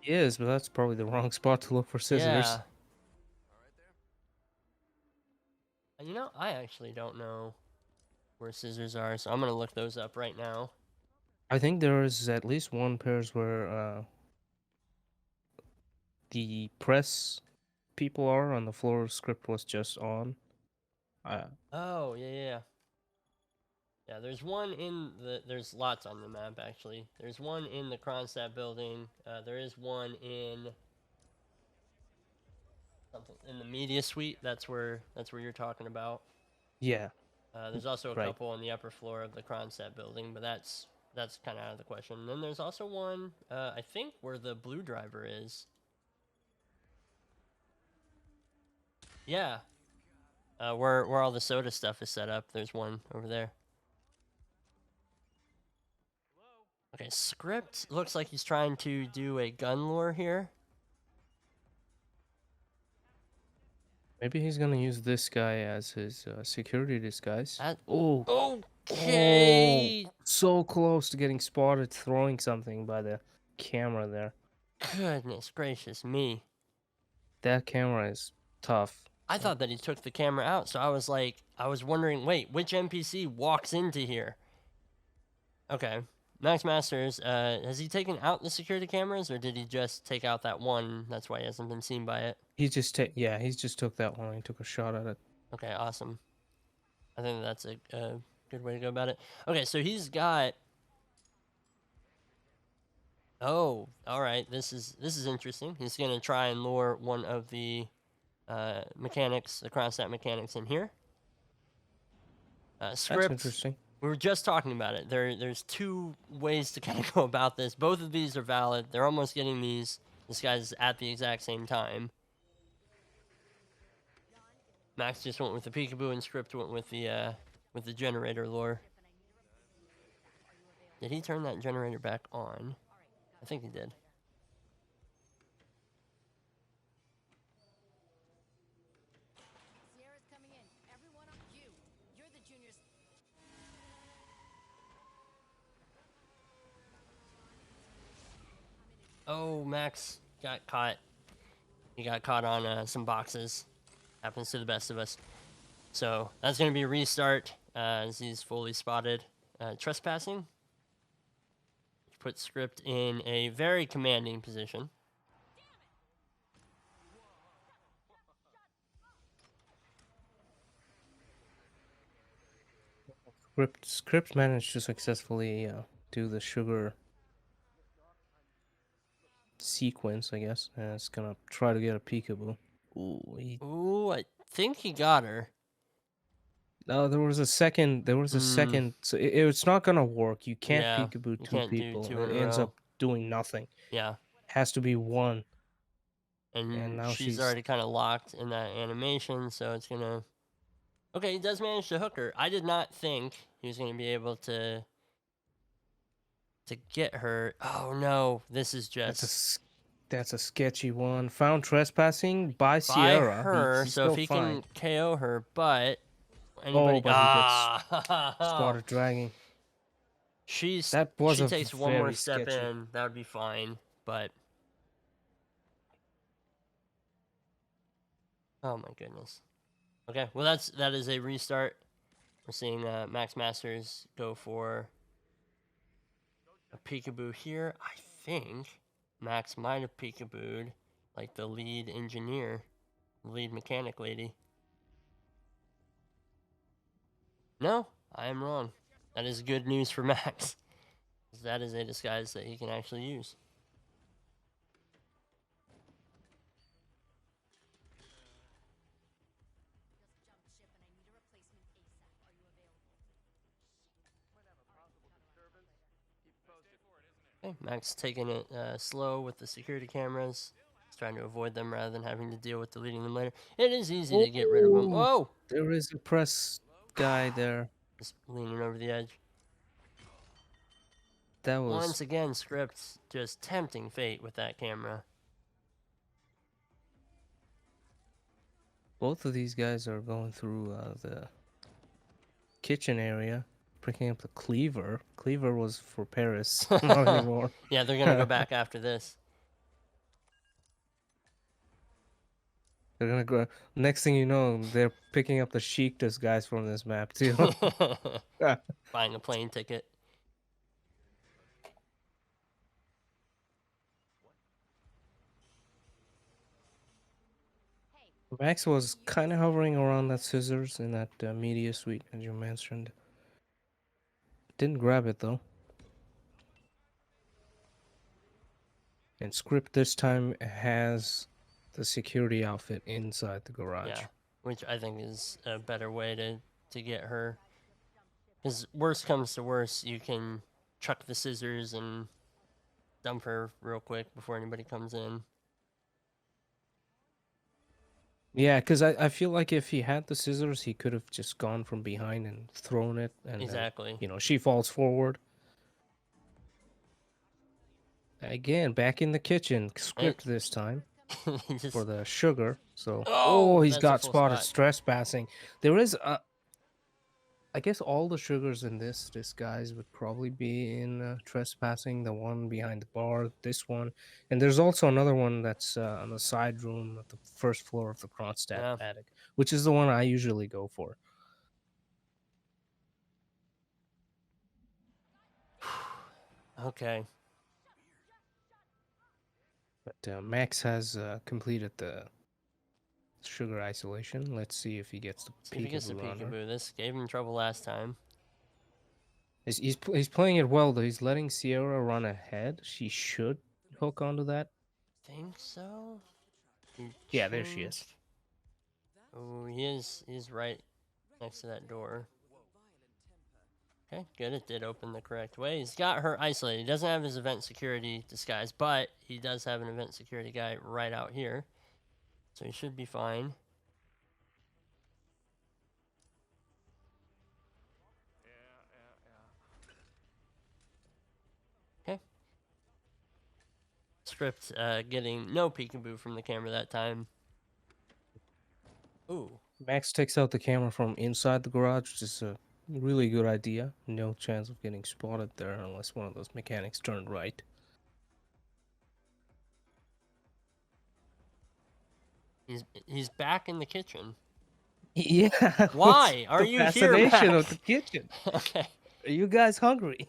He is, but that's probably the wrong spot to look for scissors. Yeah. You know, I actually don't know where scissors are, so I'm gonna look those up right now. I think there is at least one pairs where the press people are on the floor. Script was just on. Oh yeah. Yeah, there's one in the. There's lots on the map actually. There's one in the Kronstadt building. There is one in something in the media suite. That's where you're talking about. Yeah. There's also a Right. couple on the upper floor of the Kronstadt building, but that's kind of out of the question. And then there's also one, I think, where the blue driver is. Yeah. Where all the soda stuff is set up. There's one over there. Okay, Script looks like he's trying to do a gun lure here. Maybe he's gonna use this guy as his security disguise. That, Oh, okay. so close to getting spotted throwing something by the camera there. Goodness gracious me. That camera is tough. I thought that he took the camera out, so I was like, I was wondering, wait, which NPC walks into here? Okay. Max Masters, has he taken out the security cameras, or did he just take out that one? That's why he hasn't been seen by it. He just took that one. He took a shot at it. Okay, awesome. I think that's a good way to go about it. Okay, so he's got. Oh, all right. This is interesting. He's gonna try and lure one of the mechanics, the cross-stat mechanics, in here. That's Script. interesting. We were just talking about it. There's two ways to kind of go about this. Both of these are valid. They're almost getting these guys at the exact same time. Max just went with the peekaboo, and Script went with the generator lure. Did he turn that generator back on? I think he did. Sierra's coming in. Everyone on you. You're the juniors. Oh, Max got caught. He got caught on some boxes. Happens to the best of us. So that's going to be a restart as he's fully spotted. Trespassing. Put Script in a very commanding position. Script managed to successfully do the sugar sequence, I guess. And it's gonna try to get a peekaboo. Ooh, I think he got her. No, there was a second. So it's not gonna work. You can't Yeah, peekaboo you two can't do people. two in It a ends row. up doing nothing. Yeah. Has to be one. And And now she's already kind of locked in that animation, so it's gonna. Okay, he does manage to hook her. I did not think he was gonna be able to get her. Oh no, this is just That's a sketchy one. Found trespassing by by Sierra. her. He's So still if he fine. can KO her, but Oh, anybody. but he gets spotted dragging. She That was a takes one more very step sketchy. in, that would be fine. But oh my goodness. Okay, well that is a restart. We're seeing Max Masters go for a peekaboo here. I think Max might have peekabooed like the lead engineer, lead mechanic lady. No, I am wrong. That is good news for Max. That is a disguise that he can actually use. Just jumped ship and I need a replacement ASAP. Are you available? Okay, Max taking it slow with the security cameras. He's trying to avoid them rather than having to deal with deleting them later. It is easy to get rid of them. Oh, Whoa! there is a press guy there. Just leaning over the edge. That was Once again, Script's just tempting fate with that camera. both of these guys are going through the kitchen area, picking up the cleaver. Cleaver was for Paris, not anymore. Yeah, they're gonna go back after this. They're gonna go. Next thing you know, they're picking up the Sheiktas guys from this map too. Buying a plane ticket. Max was kind of hovering around that scissors in that media suite, as you mentioned. Didn't grab it though. And Script this time has the security outfit inside the garage. Yeah, which I think is a better way to get her. Because worst comes to worst, you can chuck the scissors and dump her real quick before anybody comes in. Yeah, because I feel like if he had the scissors, he could have just gone from behind and thrown it, and Exactly. then, she falls forward. Again, back in the kitchen, script this time He just for the sugar. So, oh, he's that's a got full spotted spot. trespassing. There is I guess all the sugars in this disguise would probably be in trespassing. The one behind the bar, this one, and there's also another one that's on the side room at the first floor of the Kronstadt Yeah. attic, which is the one I usually go for. Okay. But Max has completed the sugar isolation. Let's see if he gets the See if he gets the peekaboo on her. peekaboo. This gave him trouble last time. He's playing it well though. He's letting Sierra run ahead. She should hook onto that. Think so? He Yeah, there she is. changed. Oh, he's right next to that door. Okay, good. It did open the correct way. He's got her isolated. He doesn't have his event security disguise, but he does have an event security guy right out here. So he should be fine. Okay. Script getting no peekaboo from the camera that time. Ooh. Max takes out the camera from inside the garage, which is a really good idea. No chance of getting spotted there unless one of those mechanics turned right. He's back in the kitchen. Yeah. Why what's are the you here, fascination of Max? the kitchen? Okay. Are you guys hungry?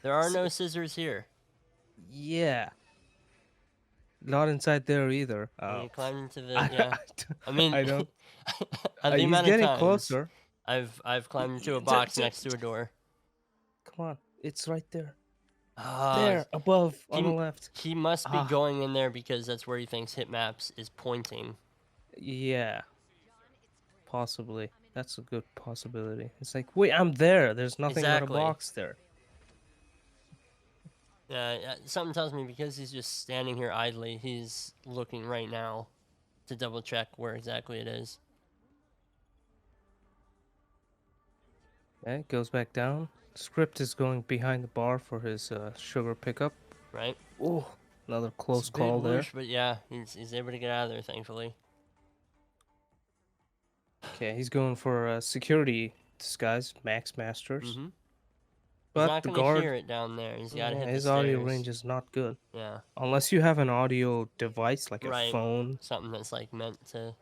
There are no scissors here. Yeah. Not inside there either. He climbed into the I, yeah. I mean, I don't. the He's amount of getting times closer. I've climbed into a box next to a door. Come on, it's right there. Ah, There, above, on the he- left. he must be Ah. going in there because that's where he thinks Hitmaps is pointing. Yeah. Possibly. That's a good possibility. It's like, wait, I'm there. There's nothing but Exactly. a box there. Something tells me because he's just standing here idly, he's looking right now to double check where exactly it is. Okay, goes back down. Script is going behind the bar for his sugar pickup. Right? Oh, another close It's a bit call there. whoosh, but yeah, he's able to get out of there, thankfully. Okay, he's going for a security disguise, Max Masters. Mm-hmm. He's But not the gonna guard, hear it down there. He's got to hit his the audio stairs. range is not good. Yeah, Unless you have an audio device like a Right. phone, something that's like meant to. Sierra's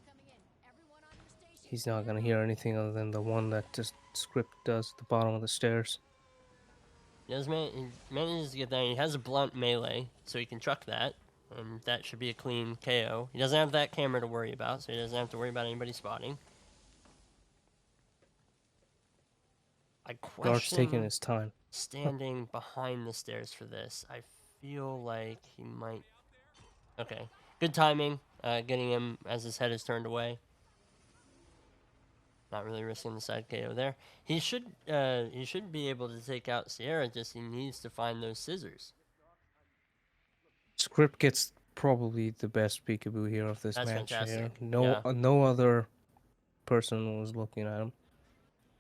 coming in. Everyone on your station. he's not gonna hear anything other than the one that just Script does at the bottom of the stairs. He manages to get down. He has a blunt melee, so he can truck that, and that should be a clean KO. He doesn't have that camera to worry about, so he doesn't have to worry about anybody spotting. I Guard's taking question his time. standing behind the stairs for this. I feel like he might. Okay, good timing. Getting him as his head is turned away. Not really risking the side KO there. He should be able to take out Sierra. Just he needs to find those scissors. Script gets probably the best peekaboo here of this That's match. Here. fantastic. No, Yeah. no other person was looking at him.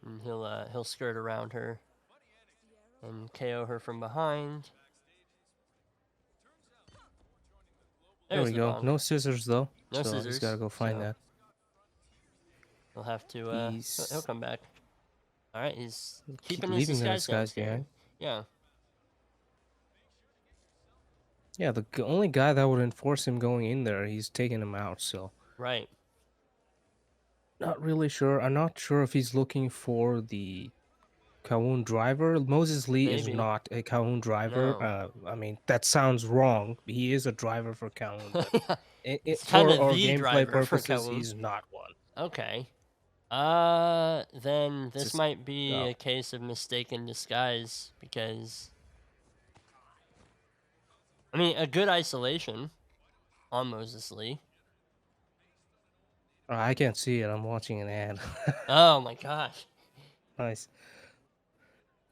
And he'll skirt around her and KO her from behind. There There's we the go. bomb. No scissors though. No so scissors. He's gotta go find so that. He'll have to. He'll come back. All right, he's keeping his leaving the disguise disguise here. behind. Yeah. Yeah, the only guy that would enforce him going in there, he's taking him out. So Right. not really sure. I'm not sure if he's looking for the Kowloon driver. Moses Lee is Maybe. not a Kowloon driver. No. I mean, that sounds wrong. He is a driver for Kowloon, but He's for kinda our the gameplay driver for purposes, Kowloon. he's not one. Okay. Then this Just- might be oh. a case of mistaken disguise because. I mean, a good isolation on Moses Lee. I can't see it. I'm watching an ad. Oh my gosh. Nice.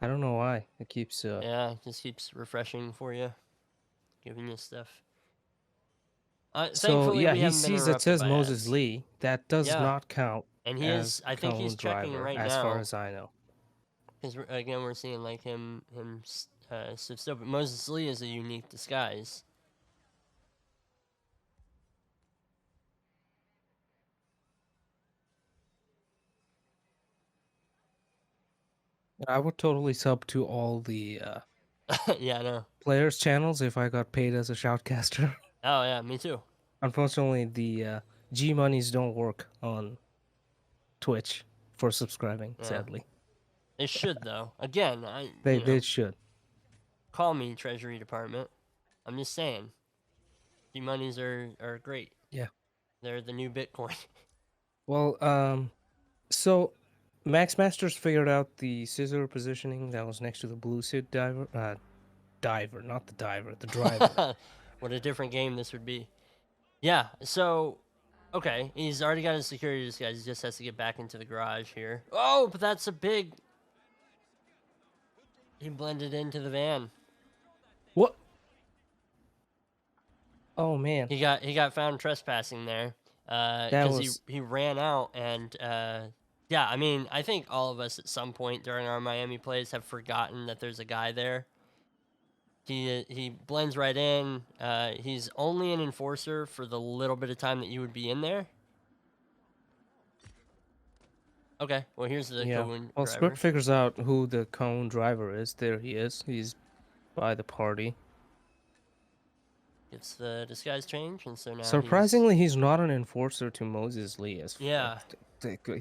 I don't know why it keeps. Yeah, it just keeps refreshing for you. giving you stuff. So Thankfully, yeah, we he haven't been sees that interrupted says by Moses ads. Lee. That does Yeah. not count And he as is. I think he's Cone checking driver, right as now. far as I know. Because again, we're seeing like him still. But Moses Lee is a unique disguise. I would totally sub to all the Yeah, I know. players' channels if I got paid as a shoutcaster. Oh yeah, me too. Unfortunately, the G monies don't work on Twitch for subscribing. Yeah. Sadly, They should though. Again, they should. call me Treasury Department. I'm just saying. The monies are great. Yeah. They're the new Bitcoin. Well, so Max Masters figured out the scissor positioning that was next to the blue suit diver. Diver, not the diver, the driver. What a different game this would be. Yeah, so okay, he's already got his security disguise. He just has to get back into the garage here. Oh, but that's a big. He blended into the van. What? Oh man, He got found trespassing there. Because he ran out and yeah, I mean, I think all of us at some point during our Miami plays have forgotten that there's a guy there. He blends right in. He's only an enforcer for the little bit of time that you would be in there. Okay, well here's the yeah. Kowloon Well, driver. Script figures out who the cone driver is. There he is. He's by the party. Gets the disguise change, and so now Surprisingly, he's not an enforcer to Moses Lee. Yeah.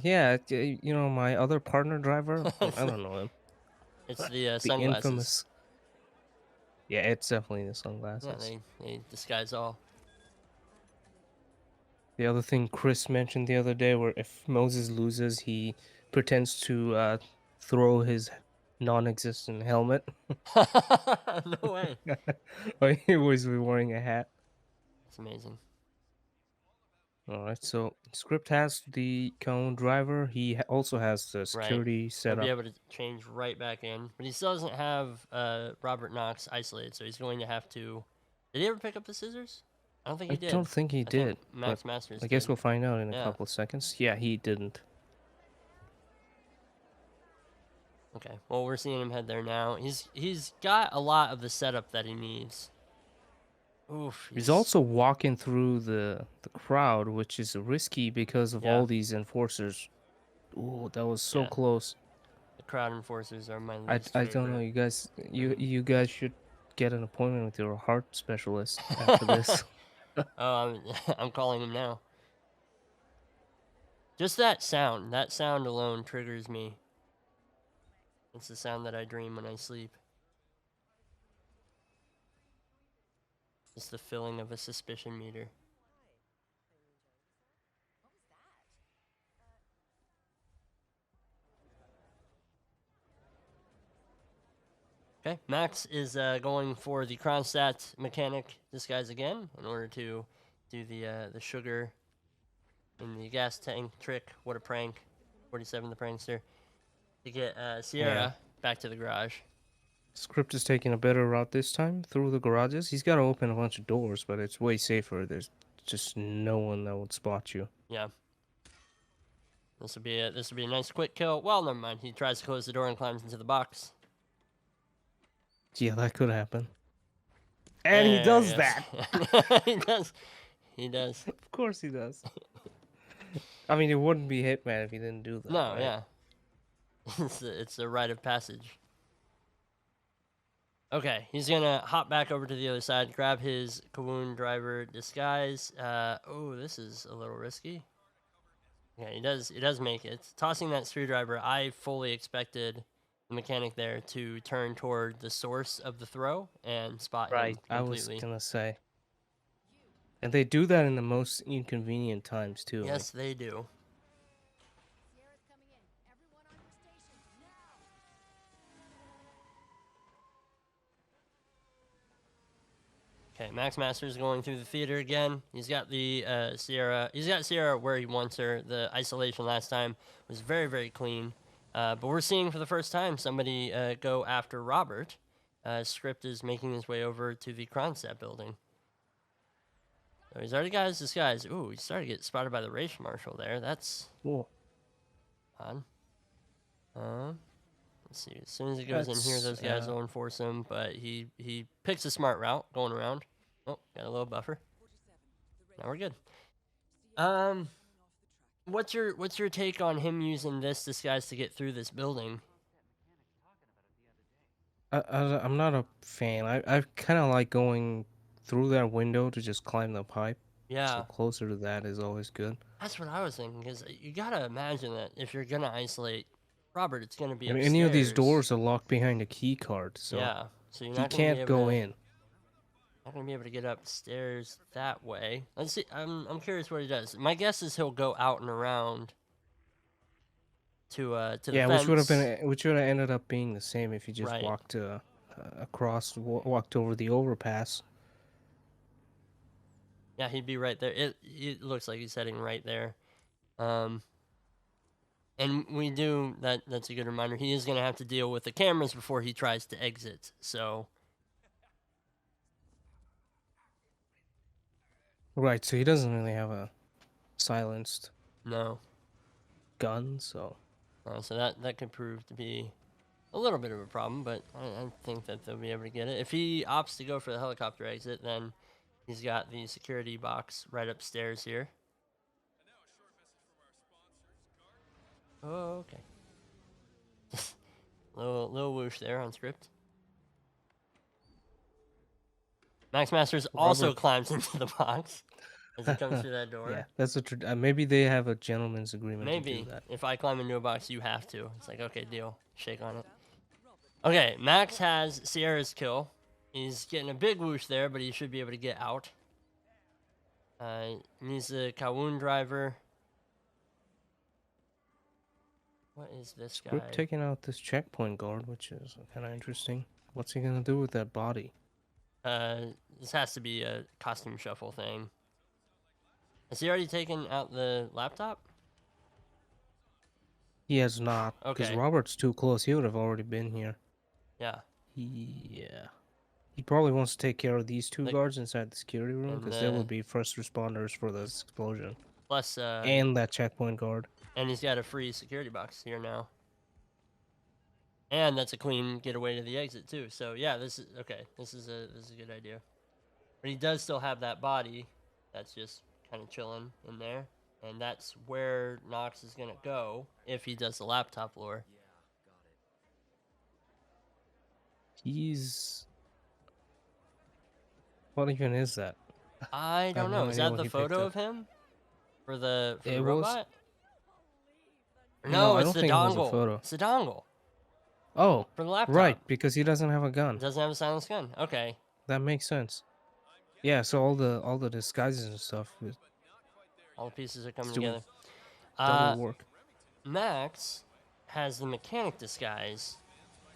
Yeah, you know, my other partner driver. I don't know him. It's the The sunglasses. infamous. Yeah, it's definitely the Yeah, sunglasses. they disguise all. The other thing Chris mentioned the other day, where if Moses loses, he pretends to throw his non-existent helmet. No way. Or he always be wearing a hat. It's amazing. All right, so Script has the cone driver. He also has the security He'll setup. be able to change right back in, but he still doesn't have Robert Knox isolated, so he's going to have to. Did he ever pick up the scissors? I don't think he did. I don't think he did. Max but Masters. I guess did. we'll find out in a Yeah. couple of seconds. Yeah, he didn't. Okay. Well, we're seeing him head there now. He's got a lot of the setup that he needs. Oof. He's also walking through the crowd, which is risky because of Yeah. all these enforcers. Ooh, that was so Yeah. close. The crowd enforcers are my I least don't know, favorite. you guys. You guys should get an appointment with your heart specialist after this. Oh, I'm calling him now. Just that sound alone triggers me. It's the sound that I dream when I sleep. It's the filling of a suspicion meter. Okay, Max is going for the Kronstadt mechanic disguise again in order to do the sugar and the gas tank trick. What a prank. 47 the prankster. To get Sierra back to the garage. Script is taking a better route this time through the garages. He's got to open a bunch of doors, but it's way safer. There's just no one that would spot you. Yeah. This would be a nice quick kill. Well, never mind. He tries to close the door and climbs into the box. Yeah, that could happen. And he There does is. that. He does. He does. Of course he does. I mean, it wouldn't be Hitman if he didn't do that. No, right? yeah. It's a rite of passage. Okay, he's gonna hop back over to the other side, grab his Kowloon driver disguise. Oh, this is a little risky. Yeah, he does make it. Tossing that screwdriver, I fully expected the mechanic there to turn toward the source of the throw and spot Right, him I was completely. gonna say. And they do that in the most inconvenient times too. like- Yes, they do. Sierra's coming in. Everyone on your stations now. Okay, Max Masters going through the theater again. He's got the Sierra. He's got Sierra where he wants her. The isolation last time was very, very clean. But we're seeing for the first time somebody go after Robert. Script is making his way over to the Kronstadt building. So he's already got his disguise. Ooh, he started to get spotted by the race marshal there. That's Cool. odd. Let's see. As soon as he goes in here, those guys will enforce him. But he picks a smart route going around. Oh, got a little buffer. Now we're good. What's your take on him using this disguise to get through this building? I'm not a fan. I kind of like going through that window to just climb the pipe. Yeah, So closer to that is always good. that's what I was thinking. Because you gotta imagine that if you're gonna isolate Robert, it's gonna be I mean, upstairs. any of these doors are locked behind a key card, so Yeah, so you're he not gonna be can't able go to, in. not gonna be able to get upstairs that way. Let's see. I'm curious what he does. My guess is he'll go out and around to the Yeah, fence. which would have ended up being the same if you just Right. walked walked over the overpass. Yeah, he'd be right there. It looks like he's heading right there. And we do that's a good reminder. He is gonna have to deal with the cameras before he tries to exit. So Right, so he doesn't really have a silenced no. gun, so So that could prove to be a little bit of a problem, but I think that they'll be able to get it. If he opts to go for the helicopter exit, then he's got the security box right upstairs here. Oh, okay. little whoosh there on script. Max Masters also Robert- climbs into the box as he comes through that door. yeah, that's maybe they have a gentleman's agreement to Maybe do that. if I climb into a box, you have to. It's like, okay, deal. Shake on it. Okay, Max has Sierra's kill. He's getting a big whoosh there, but he should be able to get out. Needs the Kowloon driver. What is this guy? Script taking out this checkpoint guard, which is kind of interesting. What's he gonna do with that body? This has to be a costume shuffle thing. Has he already taken out the laptop? He has not, because Okay. Robert's too close. He would have already been here. Yeah. Yeah. He probably wants to take care of these two Like- guards inside the security room, and because they the- would be first responders for this explosion. Plus, And that checkpoint guard. and he's got a free security box here now. And that's a clean getaway to the exit too. So yeah, this is okay. This is a good idea. But he does still have that body that's just kind of chilling in there, and that's where Knox is gonna go if he does the laptop lure. He's... What even is that? I don't have know. no Is idea that what the he picked photo up. of him for the It was- robot? No, No, I it's don't the think it was a dongle. photo. It's the dongle Oh, for the laptop. right, because he doesn't have a gun. Doesn't have a silenced gun. Okay. That makes sense. Yeah, so all the disguises and stuff is All the pieces are coming doing together. double work. Max has the mechanic disguise,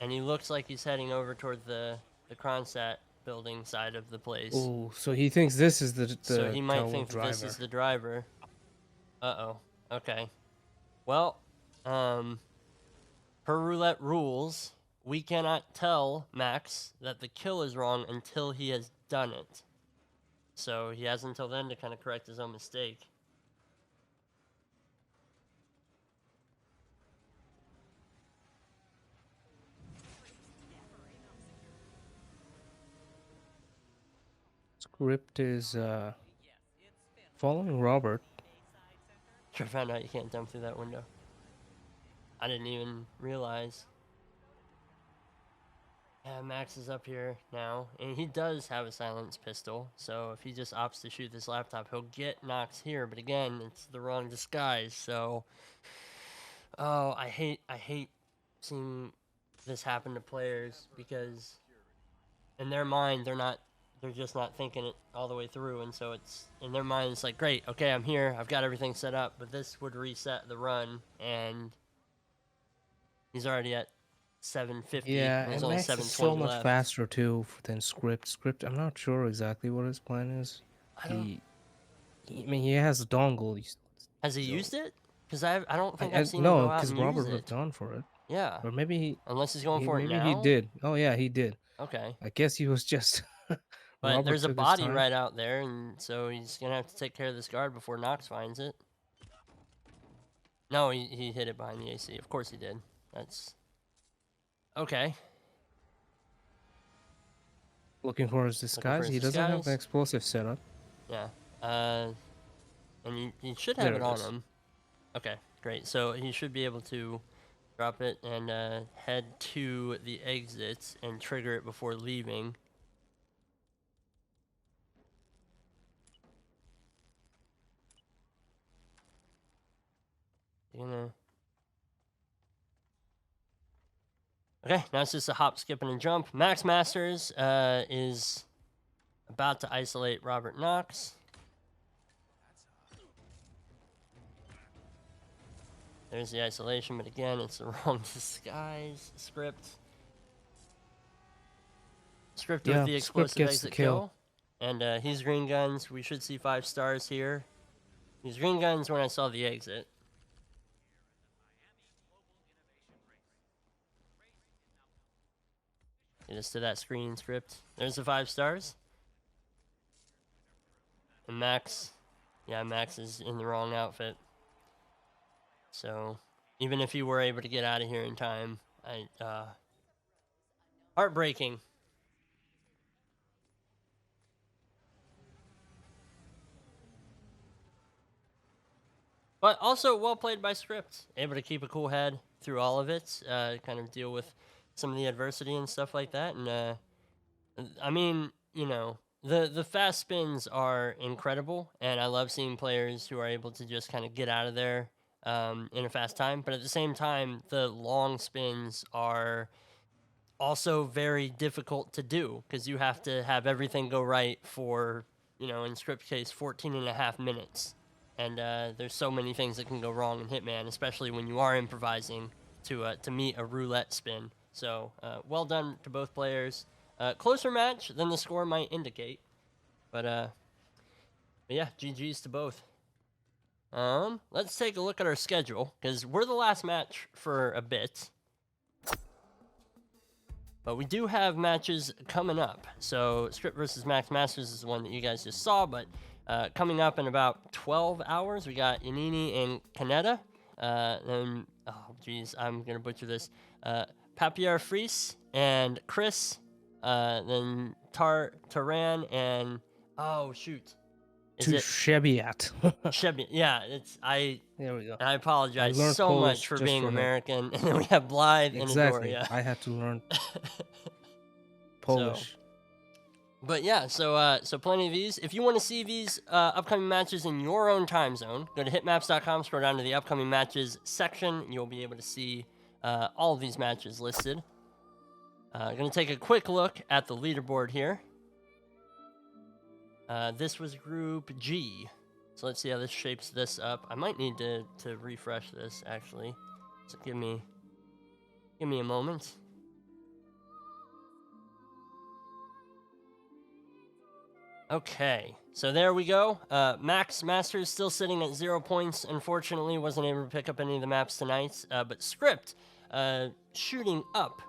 and he looks like he's heading over toward the Kronstadt building side of the place. Oh, so he thinks this is the So he might Kowloon think that driver. this is the driver. Uh-oh. Okay. Well, per roulette rules, we cannot tell Max that the kill is wrong until he has done it. So he has until then to kind of correct his own mistake. Script is following Robert. Sure found out you can't jump through that window. I didn't even realize. Yeah, Max is up here now, and he does have a silenced pistol, so if he just opts to shoot this laptop, he'll get Knox here, but again, it's the wrong disguise, so... Oh, I hate seeing this happen to players, because in their mind, they're just not thinking it all the way through, and so it's, in their mind, it's like, great, okay, I'm here, I've got everything set up, but this would reset the run, and he's already at 750. Yeah, and there's and only Max is 720 so much left. faster too than Script. Script, I'm not sure exactly what his plan is. I don't, I mean, he has a dongle. has he so- used it? Because I don't think I I've seen him no, go out because and Robert use would have it. gone for it. Yeah. Or maybe Unless he's going he for it maybe now. he did. Oh yeah, he did. Okay. I guess he was just. But Robert there's a took his body time. right out there, and so he's gonna have to take care of this guard before Nox finds it. No, he hit it behind the AC. Of course he did. That's okay. Looking for his Looking for disguise. his He doesn't have an disguise. explosive setup. Yeah. And you should have There it it on is. him. Okay, great. So he should be able to drop it and head to the exits and trigger it before leaving. Okay, now it's just a hop, skip, and a jump. Max Masters is about to isolate Robert Knox. There's the isolation, but again, it's the wrong disguise script. Script with Yeah, the script explosive gets the exit kill. kill. And he's green guns. We should see 5 stars here. He's green guns when I saw the exit. Get us to that screen script. There's the 5 stars. And Max, yeah, Max is in the wrong outfit. So, even if you were able to get out of here in time, heartbreaking. But also well played by script. Able to keep a cool head through all of it. Kind of deal with some of the adversity and stuff like that. And I mean, you know, the fast spins are incredible, and I love seeing players who are able to just kind of get out of there in a fast time. But at the same time, the long spins are also very difficult to do because you have to have everything go right for, you know, in script case, 14 and a half minutes. And there's so many things that can go wrong in Hitman, especially when you are improvising to meet a roulette spin. So well done to both players. Closer match than the score might indicate, but yeah, GG's to both. Let's take a look at our schedule because we're the last match for a bit. But we do have matches coming up. So Script versus Max Masters is the one that you guys just saw, but coming up in about 12 hours, we got Yanini and Kaneda. Then, oh geez, I'm gonna butcher this. Papier Fries and Chris. Then Taran and oh shoot, is To it Shebiat. Shebi? Yeah, There we go. I apologize learned so Polish much for just being from him. American. And then we have Blythe Exactly. and Adoria. I had to learn Polish. But yeah, so plenty of these. If you want to see these upcoming matches in your own time zone, go to hitmaps.com, scroll down to the upcoming matches section, and you'll be able to see all of these matches listed. Going to take a quick look at the leaderboard here. This was Group G. So let's see how this shapes this up. I might need to refresh this, actually. So give me a moment. Okay, so there we go. Max Masters still sitting at 0 points. Unfortunately, wasn't able to pick up any of the maps tonight. But Script shooting up,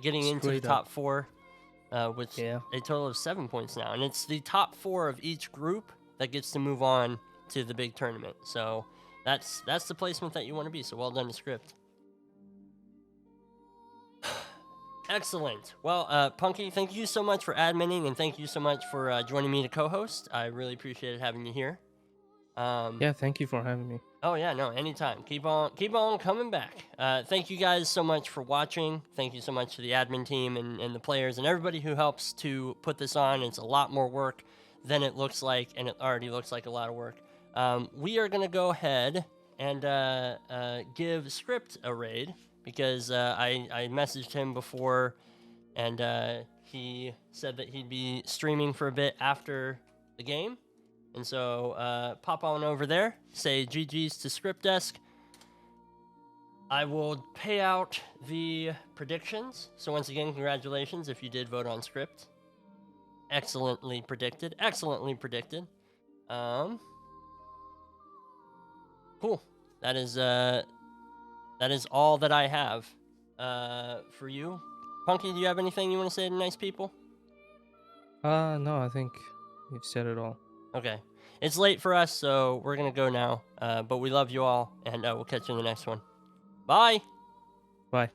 getting into the Straight top up. 4 with Yeah. a total of 7 points now. And it's the top 4 of each group that gets to move on to the big tournament. So that's the placement that you want to be. So well done to Script. Excellent. Well, Punky, thank you so much for adminning, and thank you so much for joining me to co-host. I really appreciated having you here. Yeah, thank you for having me. Oh yeah, no, anytime. Keep on coming back. Thank you guys so much for watching. Thank you so much to the admin team and the players and everybody who helps to put this on. It's a lot more work than it looks like, and it already looks like a lot of work. We are gonna go ahead and give Script a raid. Because I messaged him before, and he said that he'd be streaming for a bit after the game. And so pop on over there, say GG's to Script Desk. I will pay out the predictions. So once again, congratulations if you did vote on Script. Excellently predicted. Excellently predicted. Cool. That is all that I have. For you, Punky, do you have anything you want to say to nice people? No, I think you've said it all. Okay. It's late for us, so we're going to go now. But we love you all, and we'll catch you in the next one. Bye! Bye.